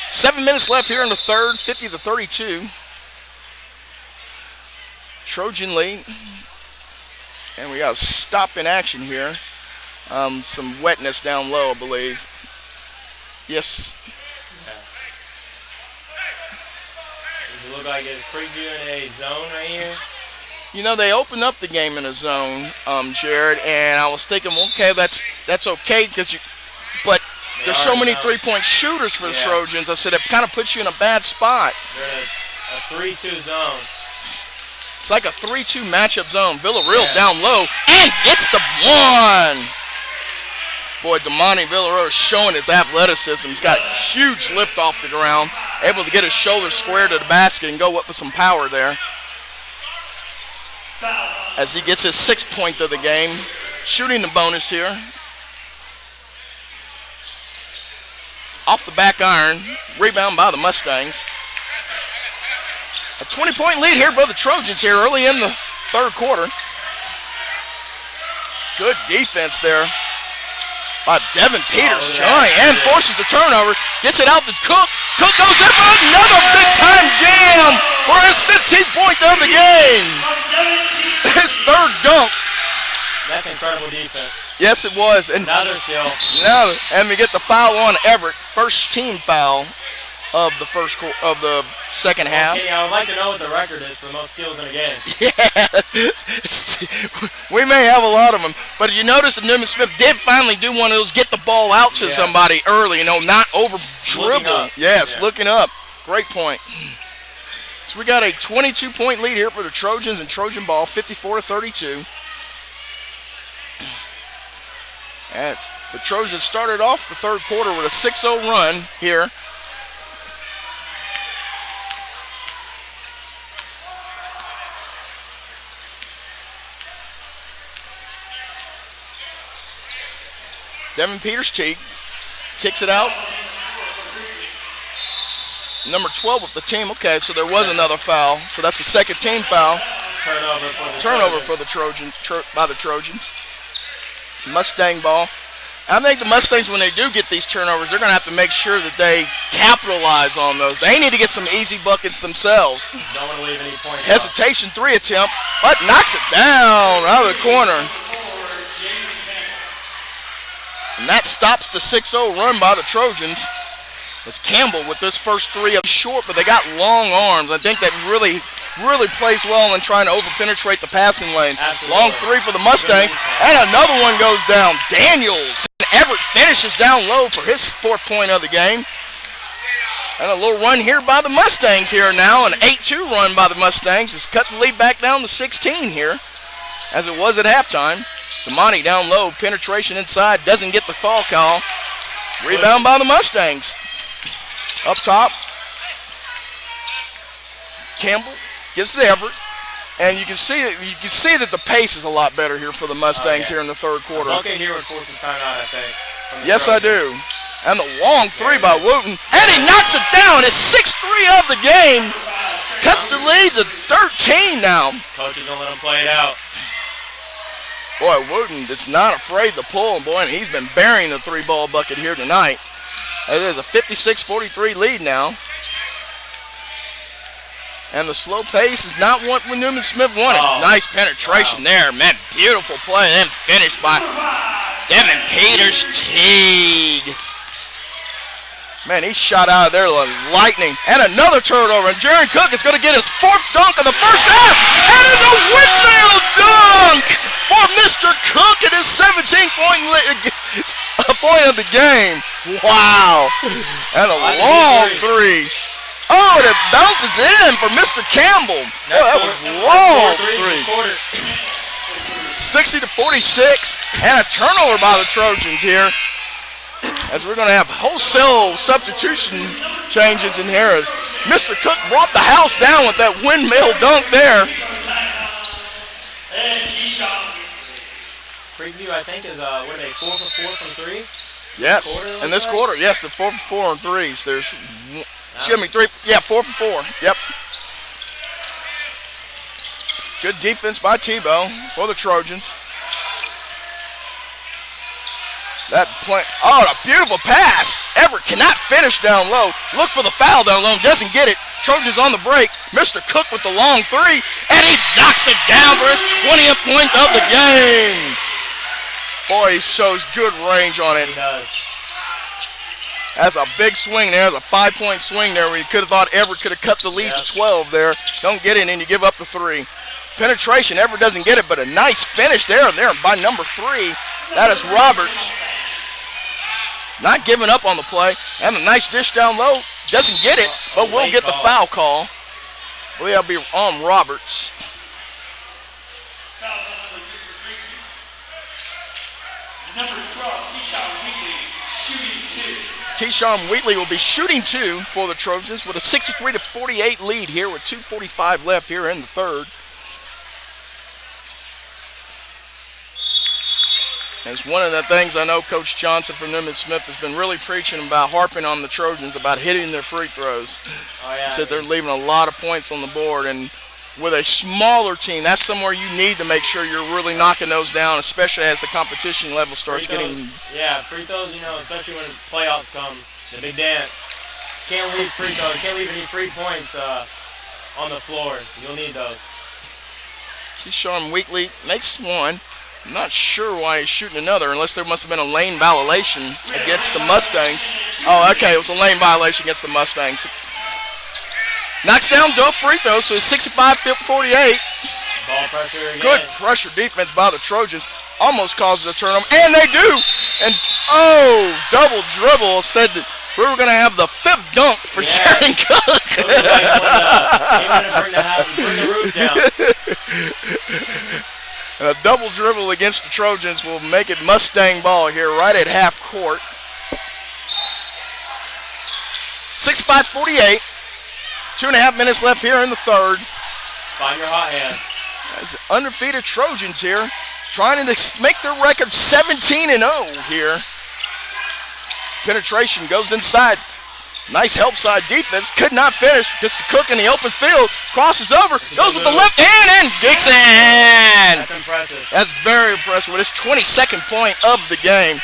7 minutes left here in the third, 50-32. Trojan lead. And we got a stop in action here. Some wetness down low, I believe. Yes. Does it look like it's Creekview in a zone right here? They opened up the game in a zone, Jared, and I was thinking, okay, that's okay but there's so many three-point shooters for the Trojans. I said it kind of puts you in a bad spot. They're in a 3-2 zone. It's like a 3-2 matchup zone. Villarreal down low and gets the one. Boy, Damani Villarreal is showing his athleticism. He's got huge lift off the ground, able to get his shoulder square to the basket and go up with some power there. As he gets his 6th point of the game. Shooting the bonus here. Off the back iron. Rebound by the Mustangs. A 20-point lead here by the Trojans here early in the third quarter. Good defense there by Devin Peters. And forces the turnover. Gets it out to Cook. Cook goes in for another big-time jam for his 15th point of the game. His third dunk. That's incredible defense. Yes, it was. And another steal. And we get the foul on Everett. First team foul of the second half. Okay, I would like to know what the record is for most steals in a game. We may have a lot of them, but you notice that Newman Smith did finally do one of those, get the ball out to somebody early, not over dribble. Yes, looking up. Great point. So we got a 22-point lead here for the Trojans and Trojan ball, 54-32. As the Trojans started off the third quarter with a 6-0 run here. Devin Peters kicks it out. Number 12 with the team. Okay, so there was another foul. So that's the second team foul. Turnover for the by the Trojans. Mustang ball. I think the Mustangs, when they do get these turnovers, they're going to have to make sure that they capitalize on those. They need to get some easy buckets themselves. Don't want to leave any points. Hesitation, 3 attempt, but knocks it down out of the corner. And that stops the 6-0 run by the Trojans. It's Campbell with this first 3 up short, but they got long arms. I think that really plays well in trying to over-penetrate the passing lanes. Absolutely. Long 3 for the Mustangs, and another one goes down. Daniels. Everett finishes down low for his 4th point of the game. And a little run here by the Mustangs here now. An 8-2 run by the Mustangs. It's cut the lead back down to 16 here, as it was at halftime. Damani down low, penetration inside, doesn't get the foul call. Rebound by the Mustangs. Up top. Campbell gives to Everett. And you can see that the pace is a lot better here for the Mustangs here in the third quarter. Okay, here would force some timeout, I think. Yes, I do. And the long three by Wooten. And he knocks it down. It's 6-3 of the game. Cuts the lead to 13 now. Coach is going to let him play it out. Boy, Wooten is not afraid to pull. And boy, he's been burying the three-ball bucket here tonight. It is a 56-43 lead now. And the slow pace is not what Newman Smith wanted. Oh, nice penetration there, man. Beautiful play. And then finished by Devin Peters-Teague. Man, he shot out of there like lightning. And another turnover. And Jaron Cook is going to get his fourth dunk of the first half. And it's a windmill dunk for Mr. Cook at his 17-point point of the game. Wow. And a long three. Oh, and it bounces in for Mr. Campbell. Boy, that was long three. 60-46, and a turnover by the Trojans here. As we're going to have wholesale substitution changes in here as Mr. Cook brought the house down with that windmill dunk there. Creekview, I think, is, what are they, 4 for 4 from 3? Yes, in this quarter, yes, they're 4 for 4 on threes. There's... Excuse me, 4 for 4. Yep. Good defense by Tebow for the Trojans. That play, oh, a beautiful pass. Everett cannot finish down low. Look for the foul down low, doesn't get it. Trojans on the break. Mr. Cook with the long three, and he knocks it down for his 20th point of the game. Boy, he shows good range on it. He does. That's a big swing there. That's a 5-point swing there where you could have thought Everett could have cut the lead to 12 there. Don't get it, and you give up the three. Penetration, Everett doesn't get it, but a nice finish there by number 3. That is Roberts. Not giving up on the play. And a nice dish down low. Doesn't get it, but will get the foul call. I believe that'll be on Roberts. Number 12, Keyshawn Wheatley, shooting 2. Keyshawn Wheatley will be shooting 2 for the Trojans with a 63-48 lead here with 2:45 left here in the third. And it's one of the things I know Coach Johnson from Newman Smith has been really preaching about, harping on the Trojans about hitting their free throws. Oh, yeah. He said they're leaving a lot of points on the board, and with a smaller team, that's somewhere you need to make sure you're really knocking those down, especially as the competition level starts getting... Yeah, free throws, you know, especially when playoffs come, the big dance. Can't leave free throws, can't leave any free points on the floor. You'll need those. Keyshawn Wheatley makes one. I'm not sure why he's shooting another, unless there must have been a lane violation against the Mustangs. Oh, okay, it was a lane violation against the Mustangs. Knocks down both free throws, so it's 65-48. Ball pressure again. Good pressure defense by the Trojans. Almost causes a turnover, and they do. And, oh, double dribble said that we were going to have the 5th dunk for Sharon Cook. Bring the roof down. And a double dribble against the Trojans will make it Mustang ball here right at half court. 65-48. 2.5 minutes left here in the third. Find your hot hand. As undefeated Trojans here, trying to make their record 17-0 here. Penetration goes inside. Nice help side defense. Could not finish. Gets to Cook in the open field. Crosses over. Goes with the left hand and gets in. That's impressive. That's very impressive with his 22nd point of the game.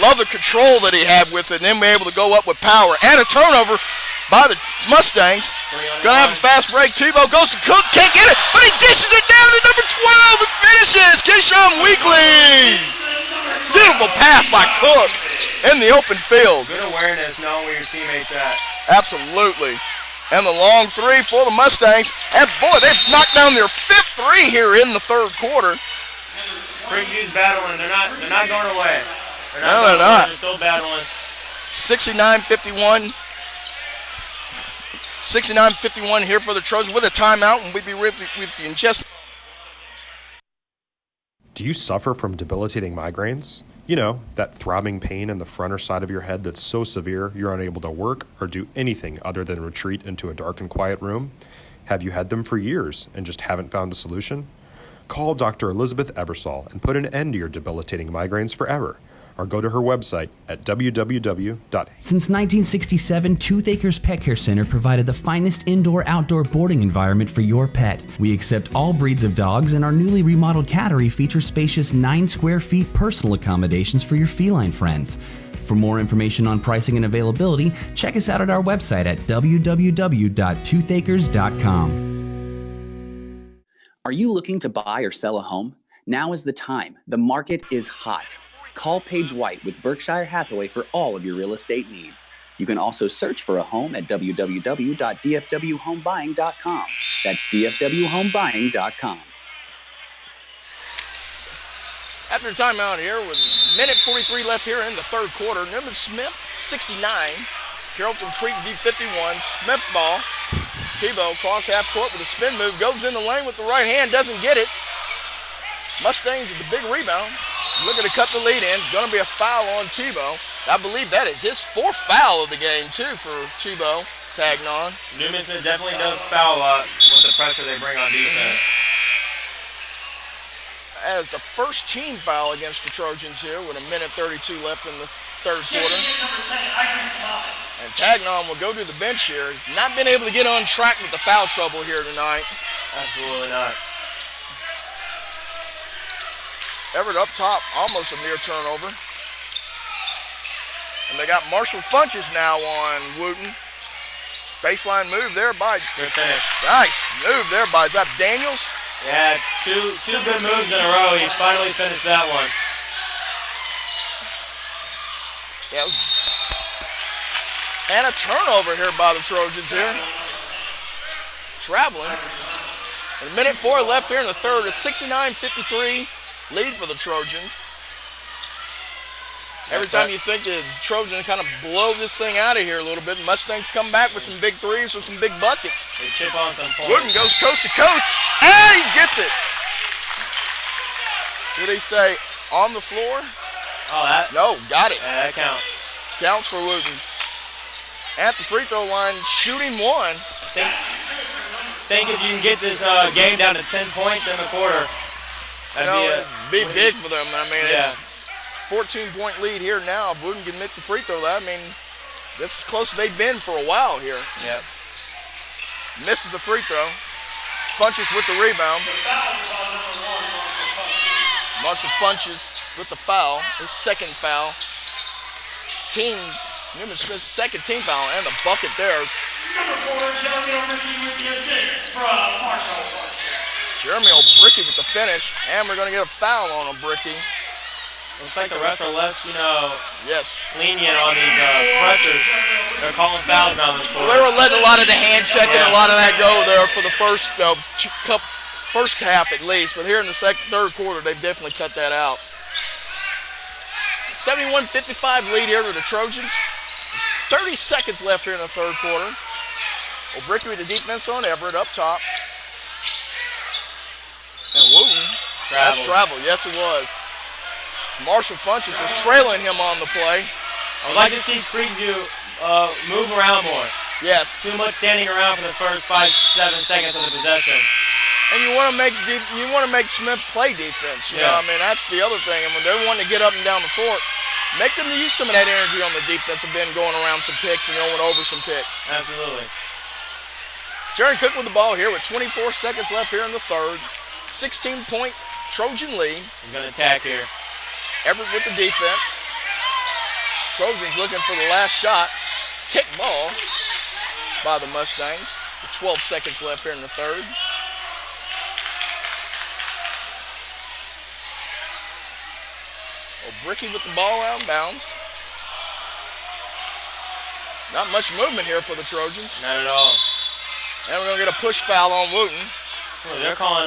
Love the control that he had with it, and then be able to go up with power. And a turnover by the Mustangs. Gonna have a fast break. Tebow goes to Cook, can't get it, but he dishes it down to number 12 and finishes. Keyshawn Wheatley. Beautiful pass by Cook in the open field. Good awareness, knowing where your teammates at. Absolutely. And the long three for the Mustangs. And boy, they've knocked down their 5th three here in the third quarter. Creekview's battling. They're not going away. They're not. They're still battling. 69-51. 69-51 here for the Trojans with a timeout, and we'll be with you in just. Do you suffer from debilitating migraines? You know, that throbbing pain in the front or side of your head that's so severe you're unable to work or do anything other than retreat into a dark and quiet room? Have you had them for years and just haven't found a solution? Call Dr. Elizabeth Ebersol and put an end to your debilitating migraines forever. Or go to her website at www. Since 1967, Tooth Acres Pet Care Center provided the finest indoor-outdoor boarding environment for your pet. We accept all breeds of dogs, and our newly remodeled cattery features spacious 9 square feet personal accommodations for your feline friends. For more information on pricing and availability, check us out at our website at www.toothacres.com. Are you looking to buy or sell a home? Now is the time. The market is hot. Call Paige White with Berkshire Hathaway for all of your real estate needs. You can also search for a home at www.dfwhomebuying.com. That's dfwhomebuying.com. After a timeout here with minute 43 left here in the third quarter, Newman Smith, 69. Carroll from Creekview, 51. Smith ball. Tebow cross half court with a spin move. Goes in the lane with the right hand. Doesn't get it. Mustangs with the big rebound. Looking to cut the lead in. Going to be a foul on Tebow. I believe that is his 4th foul of the game, too, for Tebow. Tagging on. Newman definitely does foul a lot with the pressure they bring on defense. As the first team foul against the Trojans here with a minute 32 left in the third quarter. And Tagnon will go to the bench here. He's not been able to get on track with the foul trouble here tonight. Absolutely not. Everett up top, almost a near turnover. And they got Marshall Funches now on Wooten. Baseline move there by. Good finish. Nice move there by, is that Daniels? Yeah, two good moves in a row. He finally finished that one. Yeah, it was. And a turnover here by the Trojans here. Traveling. And a minute 4 left here in the third. A 69-53 lead for the Trojans. Every time you think the Trojans kind of blow this thing out of here a little bit, Mustangs come back with some big threes or some big buckets. They chip on some points. Wooden goes coast to coast, and he gets it. Did he say on the floor? Oh, that? No, got it. Yeah, that counts. Counts for Wooden. At the free throw line, shooting one. Think if you can get this game down to 10 points in the quarter, It'd be big for them. I mean, yeah. It's 14-point lead here now. If Wooden can make the free throw, I mean, this is close as they've been for a while here. Yep. Misses the free throw. Funches with the rebound. Marshall Funches with the foul, his second foul. Newman Smith's second team foul, and the bucket there. Number 4, Jeremy O'Ricky with the assist from Marshall. Jeremy O'Bricky with the finish, and we're going to get a foul on O'Bricky. Looks like the refs are less, Yes. lenient on these pressures. They're calling fouls now this quarter. Well, they were letting a lot of the hand check and a lot of that go there for the first half at least, but here in the third quarter, they've definitely cut that out. 71-55 lead here to the Trojans. 30 seconds left here in the third quarter. O'Bricky with the defense on Everett up top. And Wooten, that's travel. Yes, it was. Marshall Funches was trailing him on the play. I would like to see Creekview move around more. Yes. Too much standing around for the first 5-7 seconds of the possession. And you want to make Smith play defense. You know, I mean, that's the other thing. And when they're wanting to get up and down the court, make them use some of that energy on the defensive end, going around some picks and going over some picks. Absolutely. Jerry Cook with the ball here with 24 seconds left here in the third. 16-point Trojan lead. He's going to attack here. Everett with the defense. Trojans looking for the last shot. Kick ball by the Mustangs. With 12 seconds left here in the third. O'Bricky with the ball out of bounds. Not much movement here for the Trojans. Not at all. And we're going to get a push foul on Wooten. Well, they're calling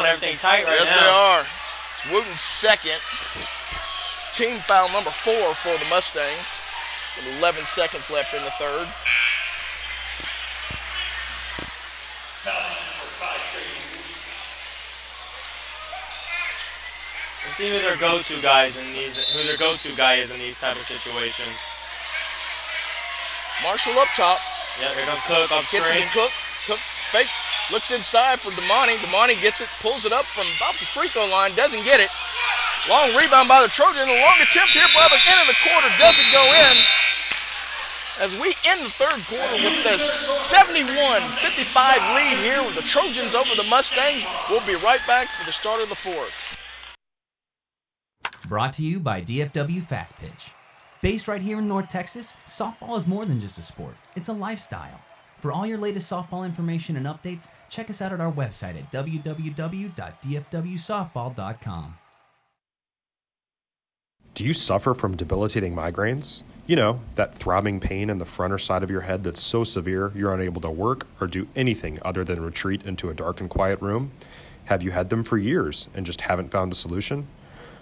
everything tight right now. Yes, they are. It's Wooten's second. Team foul number 4 for the Mustangs. With 11 seconds left in the third. And see who their go-to guy is in these type of situations. Marshall up top. Yeah, here comes Cook up Gets it screen. to Cook. Cook fake. Looks inside for Damani. Damani gets it, pulls it up from about the free throw line, doesn't get it. Long rebound by the Trojan. A long attempt here by the end of the quarter. Doesn't go in. As we end the third quarter with the 71-55 lead here with the Trojans over the Mustangs. We'll be right back for the start of the fourth. Brought to you by DFW Fast Pitch. Based right here in North Texas, softball is more than just a sport. It's a lifestyle. For all your latest softball information and updates, check us out at our website at www.dfwsoftball.com. Do you suffer from debilitating migraines? You know, that throbbing pain in the front or side of your head that's so severe you're unable to work or do anything other than retreat into a dark and quiet room? Have you had them for years and just haven't found a solution?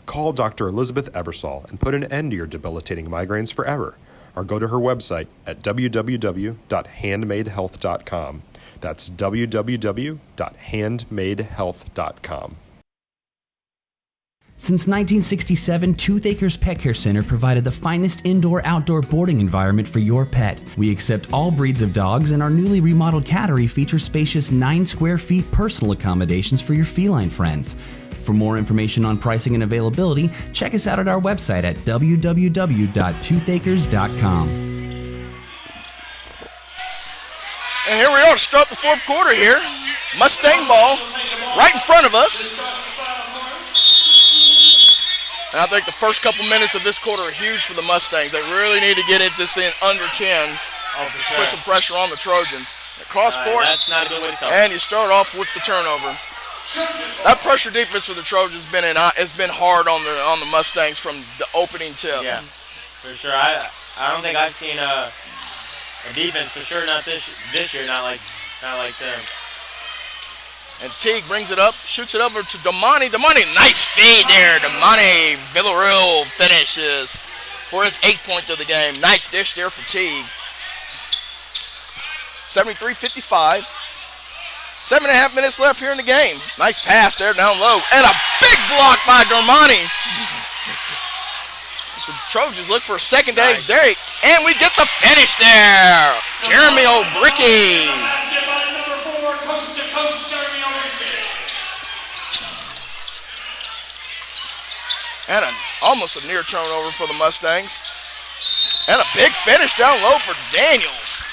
Call Dr. Elizabeth Ebersol and put an end to your debilitating migraines forever. Or go to her website at www.handmadehealth.com. That's www.handmadehealth.com. Since 1967, Tooth Acres Pet Care Center provided the finest indoor-outdoor boarding environment for your pet. We accept all breeds of dogs, and our newly remodeled cattery features spacious 9 square feet personal accommodations for your feline friends. For more information on pricing and availability, check us out at our website at www.toothacres.com. And here we are to start the fourth quarter here. Mustang ball right in front of us. And I think the first couple minutes of this quarter are huge for the Mustangs. They really need to get into this thing under 10. Oh, for sure. Put some pressure on the Trojans. Cross court. That's not a good way to start. And you start off with the turnover. That pressure defense for the Trojans has been hard on the Mustangs from the opening tip. Yeah, for sure. I don't think I've seen a defense, for sure not this year, not like them. And Teague brings it up, shoots it over to Damani. Damani, nice feed there. Damani Villarreal finishes for his 8th point of the game. Nice dish there for Teague. 73-55. 7.5 minutes left here in the game. Nice pass there down low. And a big block by Damani. So the Trojans look for a second day. Derek, and we get the finish there. Jeremy O'Bricky. And almost a near turnover for the Mustangs. And a big finish down low for Daniels.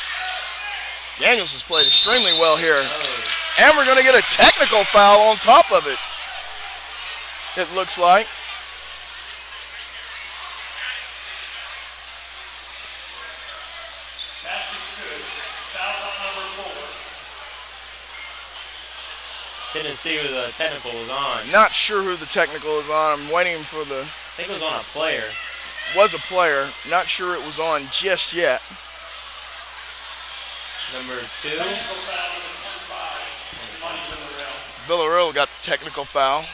Daniels has played extremely well here. And we're going to get a technical foul on top of it. It looks like. Didn't see who the technical was on. Not sure who the technical is on. I'm waiting for the... I think it was on a player. Was a player. Not sure it was on just yet. Number 2. Villarreal got the technical foul.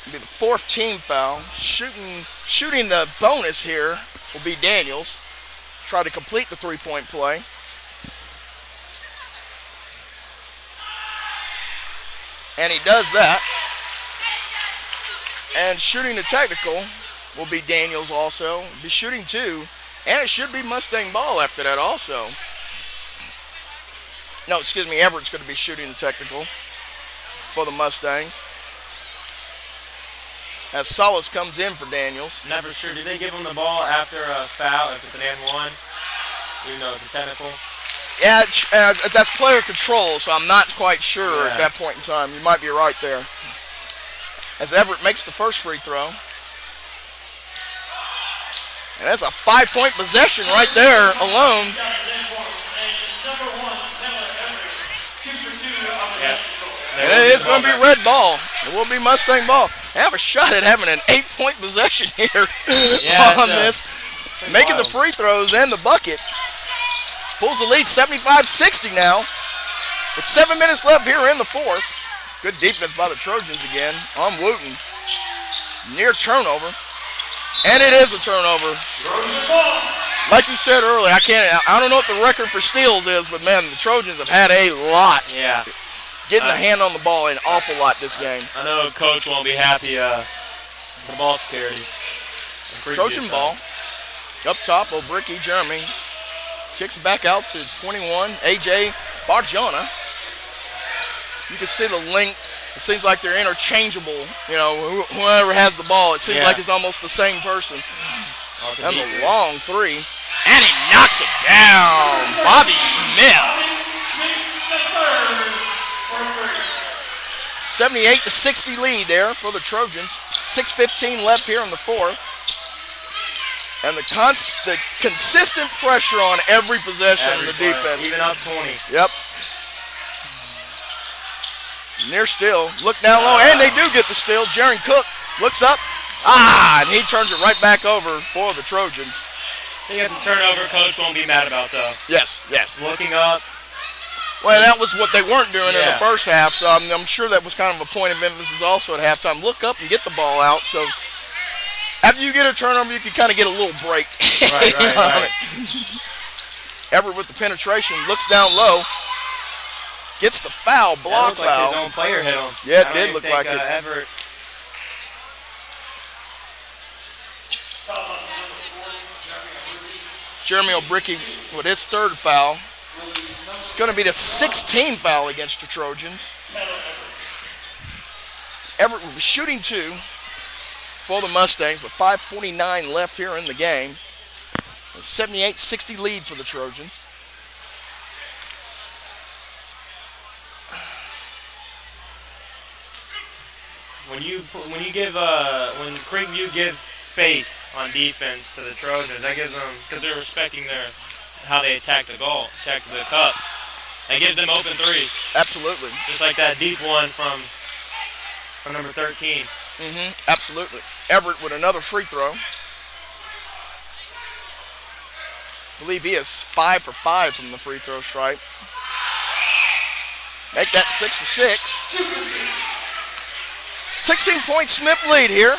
It'll be the 4th team foul. Shooting the bonus here will be Daniels. Try to complete the 3-point play. And he does that. And shooting the technical will be Daniels also. Be shooting 2. And it should be Mustang ball after that also. No, excuse me, Everett's going to be shooting the technical for the Mustangs. As Solis comes in for Daniels. Not for sure. Did they give him the ball after a foul if it's an N1? Even though it's a technical? Yeah, that's player control, so I'm not quite sure at that point in time. You might be right there. As Everett makes the first free throw. And that's a 5-point possession right there alone. And it is going to be red ball. It will be Mustang ball. They have a shot at having an 8-point possession here on this. Making the free throws and the bucket. Pulls the lead 75-60 now. With 7 minutes left here in the fourth. Good defense by the Trojans again on Wooten. Near turnover. And it is a turnover. Like you said earlier, I don't know what the record for steals is, but man, the Trojans have had a lot. Yeah. getting a hand on the ball an awful lot this game. I know Coach won't be happy. The ball security. Trojan ball. Up top, O'Bricky Jeremy. Kicks it back out to 21, A.J. Barjona. You can see the length. It seems like they're interchangeable. You know, whoever has the ball, it seems like it's almost the same person. And the long three. And he knocks it down. Bobby Smith. 78-60 lead there for the Trojans. 6:15 left here in the fourth. And the consistent pressure on every possession in the defense. Even up 20. Yep. Near steal. Look down low, and they do get the steal. Jaron Cook looks up. And he turns it right back over for the Trojans. He gets the turnover. Coach won't be mad about, though. Yes. Looking up. Well, that was what they weren't doing in the first half, so I'm sure that was kind of a point of emphasis also at halftime. Look up and get the ball out. So after you get a turnover, you can kind of get a little break. Right. Everett with the penetration, looks down low, gets the foul, block foul. Like his own player hit him. Yeah, it did look like it. Everett. Jeremy O'Bricky with his third foul. It's going to be the 16th foul against the Trojans. Everett will be shooting 2 for the Mustangs with 5:49 left here in the game. A 78-60 lead for the Trojans. When Creekview gives space on defense to the Trojans, that gives them, because they're respecting how they attack the cup. That gives them open threes. Absolutely. Just like that deep one from number 13. Absolutely. Everett with another free throw. I believe he is 5 for 5 from the free throw stripe. Make that 6 for 6. 16-point Smith lead here.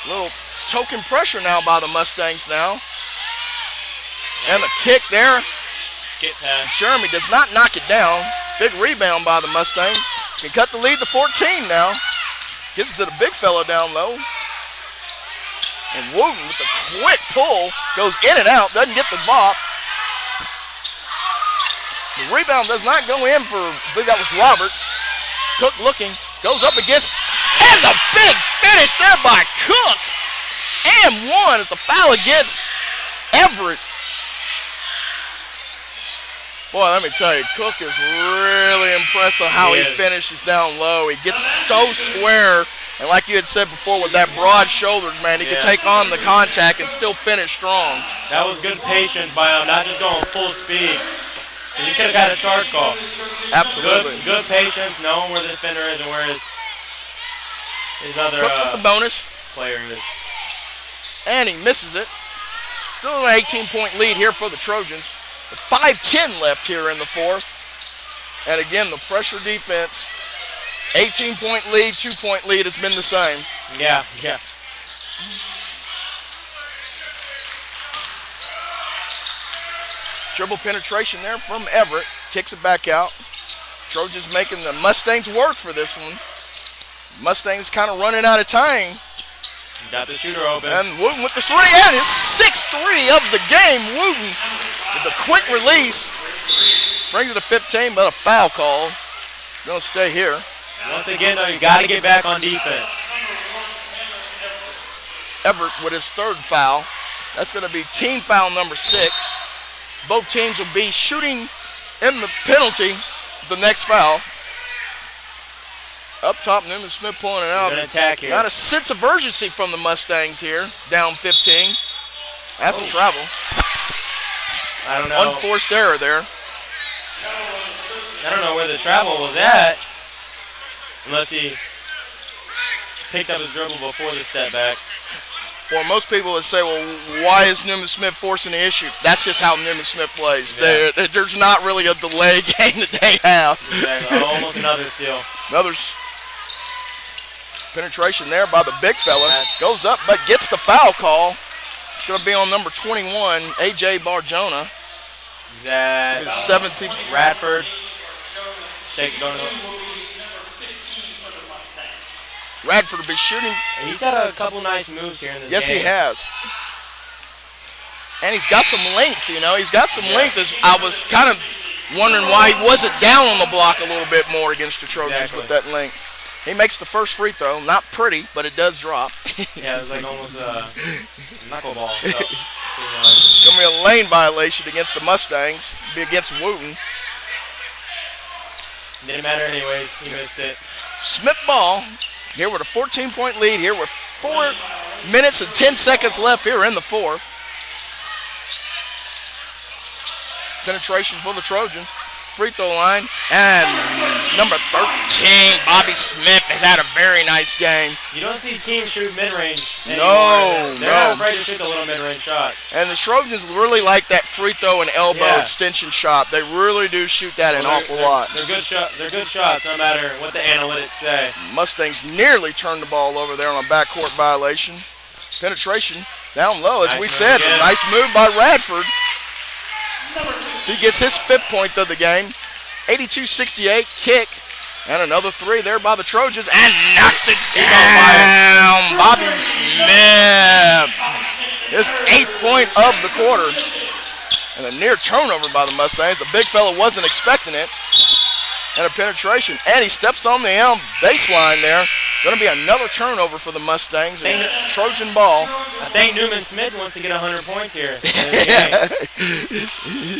Little token pressure now by the Mustangs now. And the kick there. Get past. Jeremy does not knock it down. Big rebound by the Mustangs. Can cut the lead to 14 now. Gets it to the big fella down low. And Wooten with the quick pull. Goes in and out. Doesn't get the bop. The rebound does not go in for, I believe that was Roberts. Cook looking. Goes up against. And the big finish there by Cook. And one as the foul against Everett. Boy, let me tell you, Cook is really impressed on how he finishes down low. He gets so square, and like you had said before, with that broad shoulders, man, he can take on the contact and still finish strong. That was good patience by him, not just going full speed. He could have got a charge call. Absolutely. Good patience, knowing where the defender is and where his other Cook with the bonus player is. And he misses it. Still an 18-point lead here for the Trojans. 5:10 left here in the fourth. And again, the pressure defense, 18-point lead, 2-point lead has been the same. Yeah. Dribble penetration there from Everett. Kicks it back out. Trojans making the Mustangs work for this one. Mustangs kind of running out of time. Got the shooter open. And Wooten with the 3, and his 6th 3 of the game. Wooten with the quick release. Brings it to 15, but a foul call. Gonna stay here. Once again, though, you got to get back on defense. Everett with his 3rd foul. That's gonna be team foul number 6. Both teams will be shooting in the penalty the next foul. Up top, Newman Smith pulling it out. Attack here. Got a sense of urgency from the Mustangs here. Down 15. That's a travel. I don't know. Unforced error there. I don't know where the travel was at. Unless he picked up his dribble before the step back. For most people that say, well, why is Newman Smith forcing the issue? That's just how Newman Smith plays. Yeah. There's not really a delay game that they have. Exactly. Almost another steal. Another penetration there by the big fella. Goes up, but gets the foul call. It's going to be on number 21, A.J. Barjona. That Radford. Take it on. Radford will be shooting. And he's had a couple nice moves here in this Yes, game. he has. And he's got some length, you know. He's got some length. I was kind of wondering why he wasn't down on the block a little bit more against the Trojans with that length. He makes the first free throw. Not pretty, but it does drop. Yeah, it was like almost a knuckleball. So, Going to be a lane violation against the Mustangs. Be against Wooten. Didn't matter anyways. He missed it. Smith ball. Here with a 14-point lead. Here with 4 minutes and 10 seconds left here in the fourth. Penetration for the Trojans. Free throw line. And number 13, Bobby Smith, has had a very nice game. You don't see teams shoot mid-range anymore. No, They're not afraid to shoot the little mid-range shot. And the Trojans really like that free throw and elbow extension shot. They really do shoot that an awful lot. They're good shots. They're good shots, no matter what the analytics say. Mustangs nearly turned the ball over there on a backcourt violation. Penetration down low, as we said. A nice move by Radford. So he gets his 5th point of the game. 82-68 kick. And another 3 there by the Trojans. And knocks it down. Bobby Smith. His 8th point of the quarter. And a near turnover by the Mustangs. The big fella wasn't expecting it. And a penetration. And he steps on the baseline there. Going to be another turnover for the Mustangs. Trojan ball. I think Newman Smith wants to get 100 points here.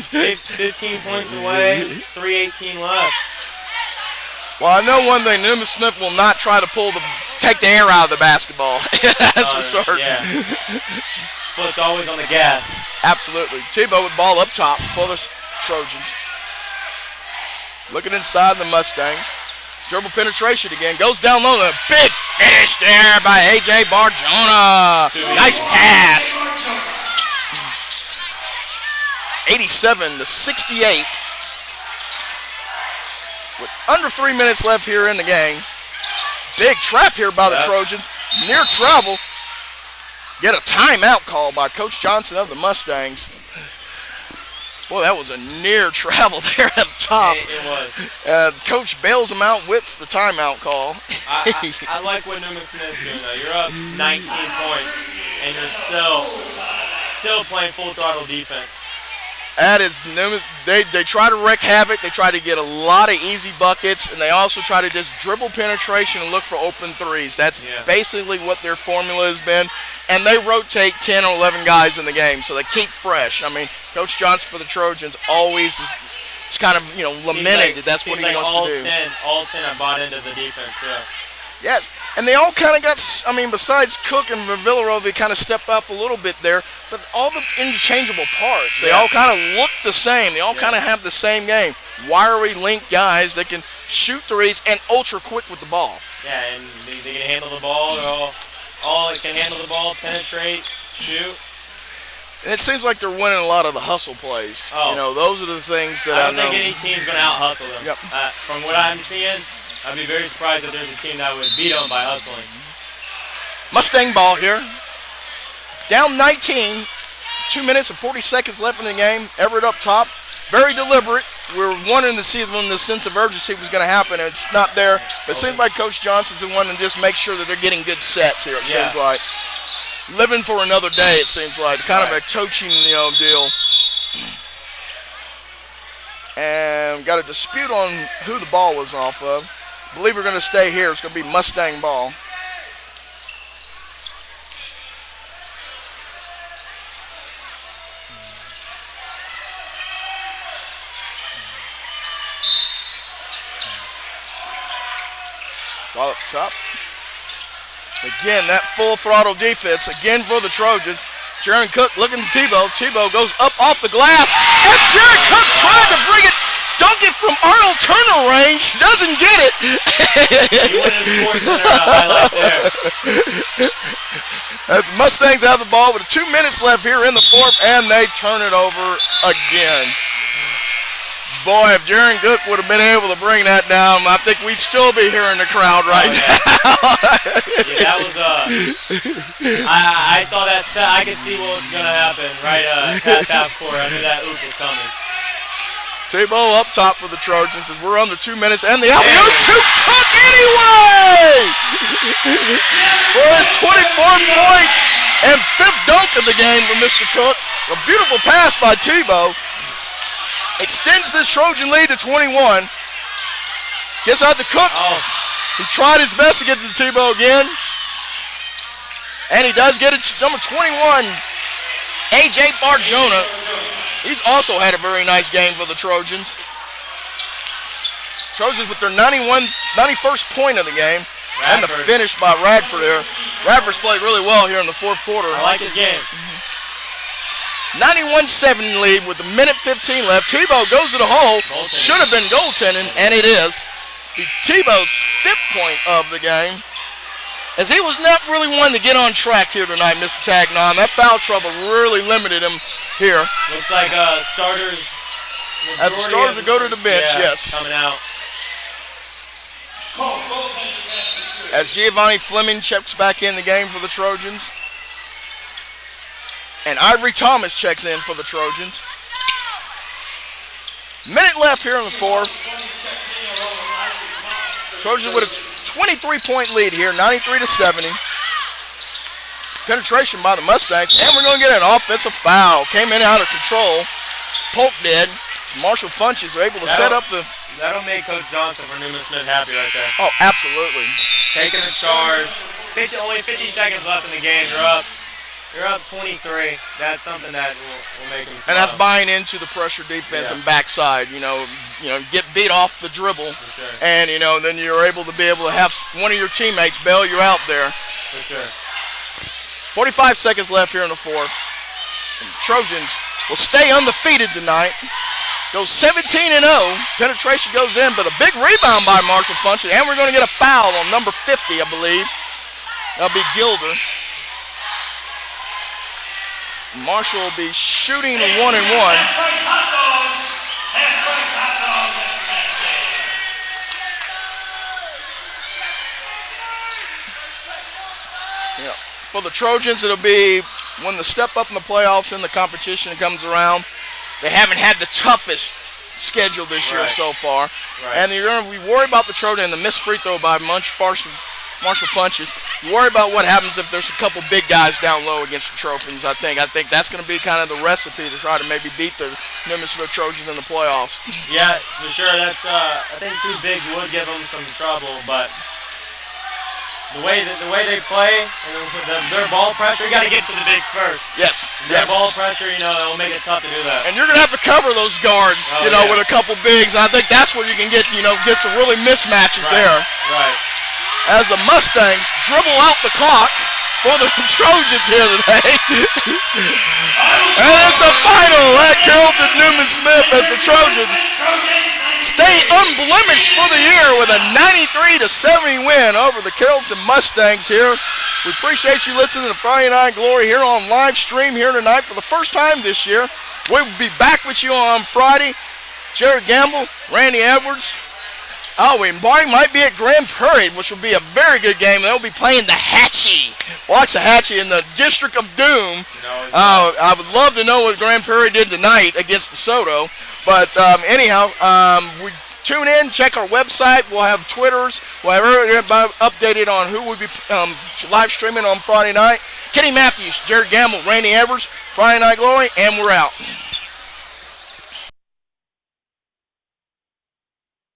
15 points away, 3:18 left. Well, I know one thing. Newman Smith will not try to take the air out of the basketball. That's for certain. Yeah. Foot's always on the gas. Absolutely. Tebow with ball up top for the Trojans. Looking inside the Mustangs. Dribble penetration again. Goes down low. A big finish there by A.J. Barjona. Nice pass. 87-68. With under 3 minutes left here in the game. Big trap here by the Trojans. Near travel. Get a timeout call by Coach Johnson of the Mustangs. Boy, that was a near travel there at the top. It was. Coach bails him out with the timeout call. I like what Newman Smith's doing, though. You're up 19 points, and you're still playing full throttle defense. That is Newman. They try to wreak havoc. They try to get a lot of easy buckets, and they also try to just dribble penetration and look for open threes. That's basically what their formula has been. And they rotate 10 or 11 guys in the game, so they keep fresh. I mean, Coach Johnson for the Trojans always is kind of, lamented that that's what he wants to do. All 10 have bought into the defense, too. Yes, and they all kind of got, besides Cook and Villaro, they kind of step up a little bit there, but all the interchangeable parts, they all kind of look the same. They all kind of have the same game. Wiry, link guys that can shoot threes and ultra quick with the ball. Yeah, and they can handle the ball. They're all can handle the ball, penetrate, shoot. And it seems like they're winning a lot of the hustle plays. Those are the things that I know. I don't think any team's going to out-hustle them. Yep. From what I'm seeing, I'd be very surprised if there's a team that would beat them by hustling. Mustang ball here. Down 19. 2 minutes and 40 seconds left in the game. Everett up top. Very deliberate. We were wanting to see when the sense of urgency was going to happen, and it's not there. But it seems like Coach Johnson's wanting to just make sure that they're getting good sets here, it seems like. Living for another day, it seems like. Kind of a coaching deal. And got a dispute on who the ball was off of. I believe we're going to stay here. It's going to be Mustang ball. Ball up top. Again, that full throttle defense again for the Trojans. Jaron Cook looking to Tebow. Tebow goes up off the glass. And Jaron Cook trying to bring it, dunk it from Arnold Turner range. Doesn't get it. He went in Sports Center highlight there. As the Mustangs have the ball with 2 minutes left here in the fourth, and they turn it over again. Boy, if Jaron Cook would have been able to bring that down, I think we'd still be here in the crowd right now. Yeah, that was I saw that set. I could see what was going to happen right past half court. I knew that oop was coming. Tebow up top for the Trojans as we're under 2 minutes, and the alley-oop to Cook anyway! For his 24-point and 5th dunk of the game for Mr. Cook. A beautiful pass by Tebow. Extends this Trojan lead to 21. Gets out to Cook. He tried his best to get to Tebow again. And he does get it to number 21, A.J. Barjona. He's also had a very nice game for the Trojans. Trojans with their 91st point of the game. And the finish by Radford there. Radford's played really well here in the 4th quarter. I like his game. 91-7 lead with a minute 15 left. Tebow goes to the hole. Should have been goaltending, and it is. Tebow's 5th point of the game. As he was not really one to get on track here tonight, Mr. Tagnon. That foul trouble really limited him here. Looks like starters. As the starters will go to the bench, yes. Coming out. As Giovanni Fleming checks back in the game for the Trojans. And Ivory Thomas checks in for the Trojans. Minute left here in the 4th. Trojans with a 23-point lead here, 93-70. Penetration by the Mustangs, and we're going to get an offensive foul. Came in out of control. Polk did. Marshall Funches are able to set up the... That'll make Coach Johnson for Newman Smith happy right there. Oh, absolutely. Taking a charge. Only 50 seconds left in the game. You're up 23. That's something that will make him smile. And that's buying into the pressure defense and backside. You know, get beat off the dribble, and then you're able to have one of your teammates bail you out there. For sure. 45 seconds left here in the 4th. And the Trojans will stay undefeated tonight. Goes 17-0. Penetration goes in, but a big rebound by Marshall Funches, and we're going to get a foul on number 50, I believe. That'll be Gilder. Marshall will be shooting 1-1. Yeah. For the Trojans, it'll be when the step up in the playoffs and the competition comes around. They haven't had the toughest schedule this year so far. And you're going to be worried about the Trojans and the missed free throw by Marshall Funches. You worry about what happens if there's a couple big guys down low against the Trojans. I think that's going to be kind of the recipe to try to maybe beat the Newman Smith Trojans in the playoffs. Yeah, for sure. That's I think 2 bigs would give them some trouble, but the way they play and their ball pressure, you got to get to the bigs first. Yes. Their ball pressure, it'll make it tough to do that. And you're going to have to cover those guards, with a couple bigs. And I think that's where you can get some really mismatches there. Right. As the Mustangs dribble out the clock for the Trojans here today. And it's a final at Carrollton Newman Smith as the Trojans stay unblemished for the year with a 93-70 win over the Carrollton Mustangs here. We appreciate you listening to Friday Night Glory here on live stream here tonight for the first time this year. We'll be back with you on Friday. Jared Gamble, Randy Edwards. And Barney might be at Grand Prairie, which will be a very good game. They'll be playing the Hatchie. Watch the Hatchie in the District of Doom. I would love to know what Grand Prairie did tonight against DeSoto. But anyhow, we tune in, check our website. We'll have Twitters. We'll have everybody updated on who will be live streaming on Friday night. Kenny Matthews, Jared Gamble, Randy Evers, Friday Night Glory, and we're out.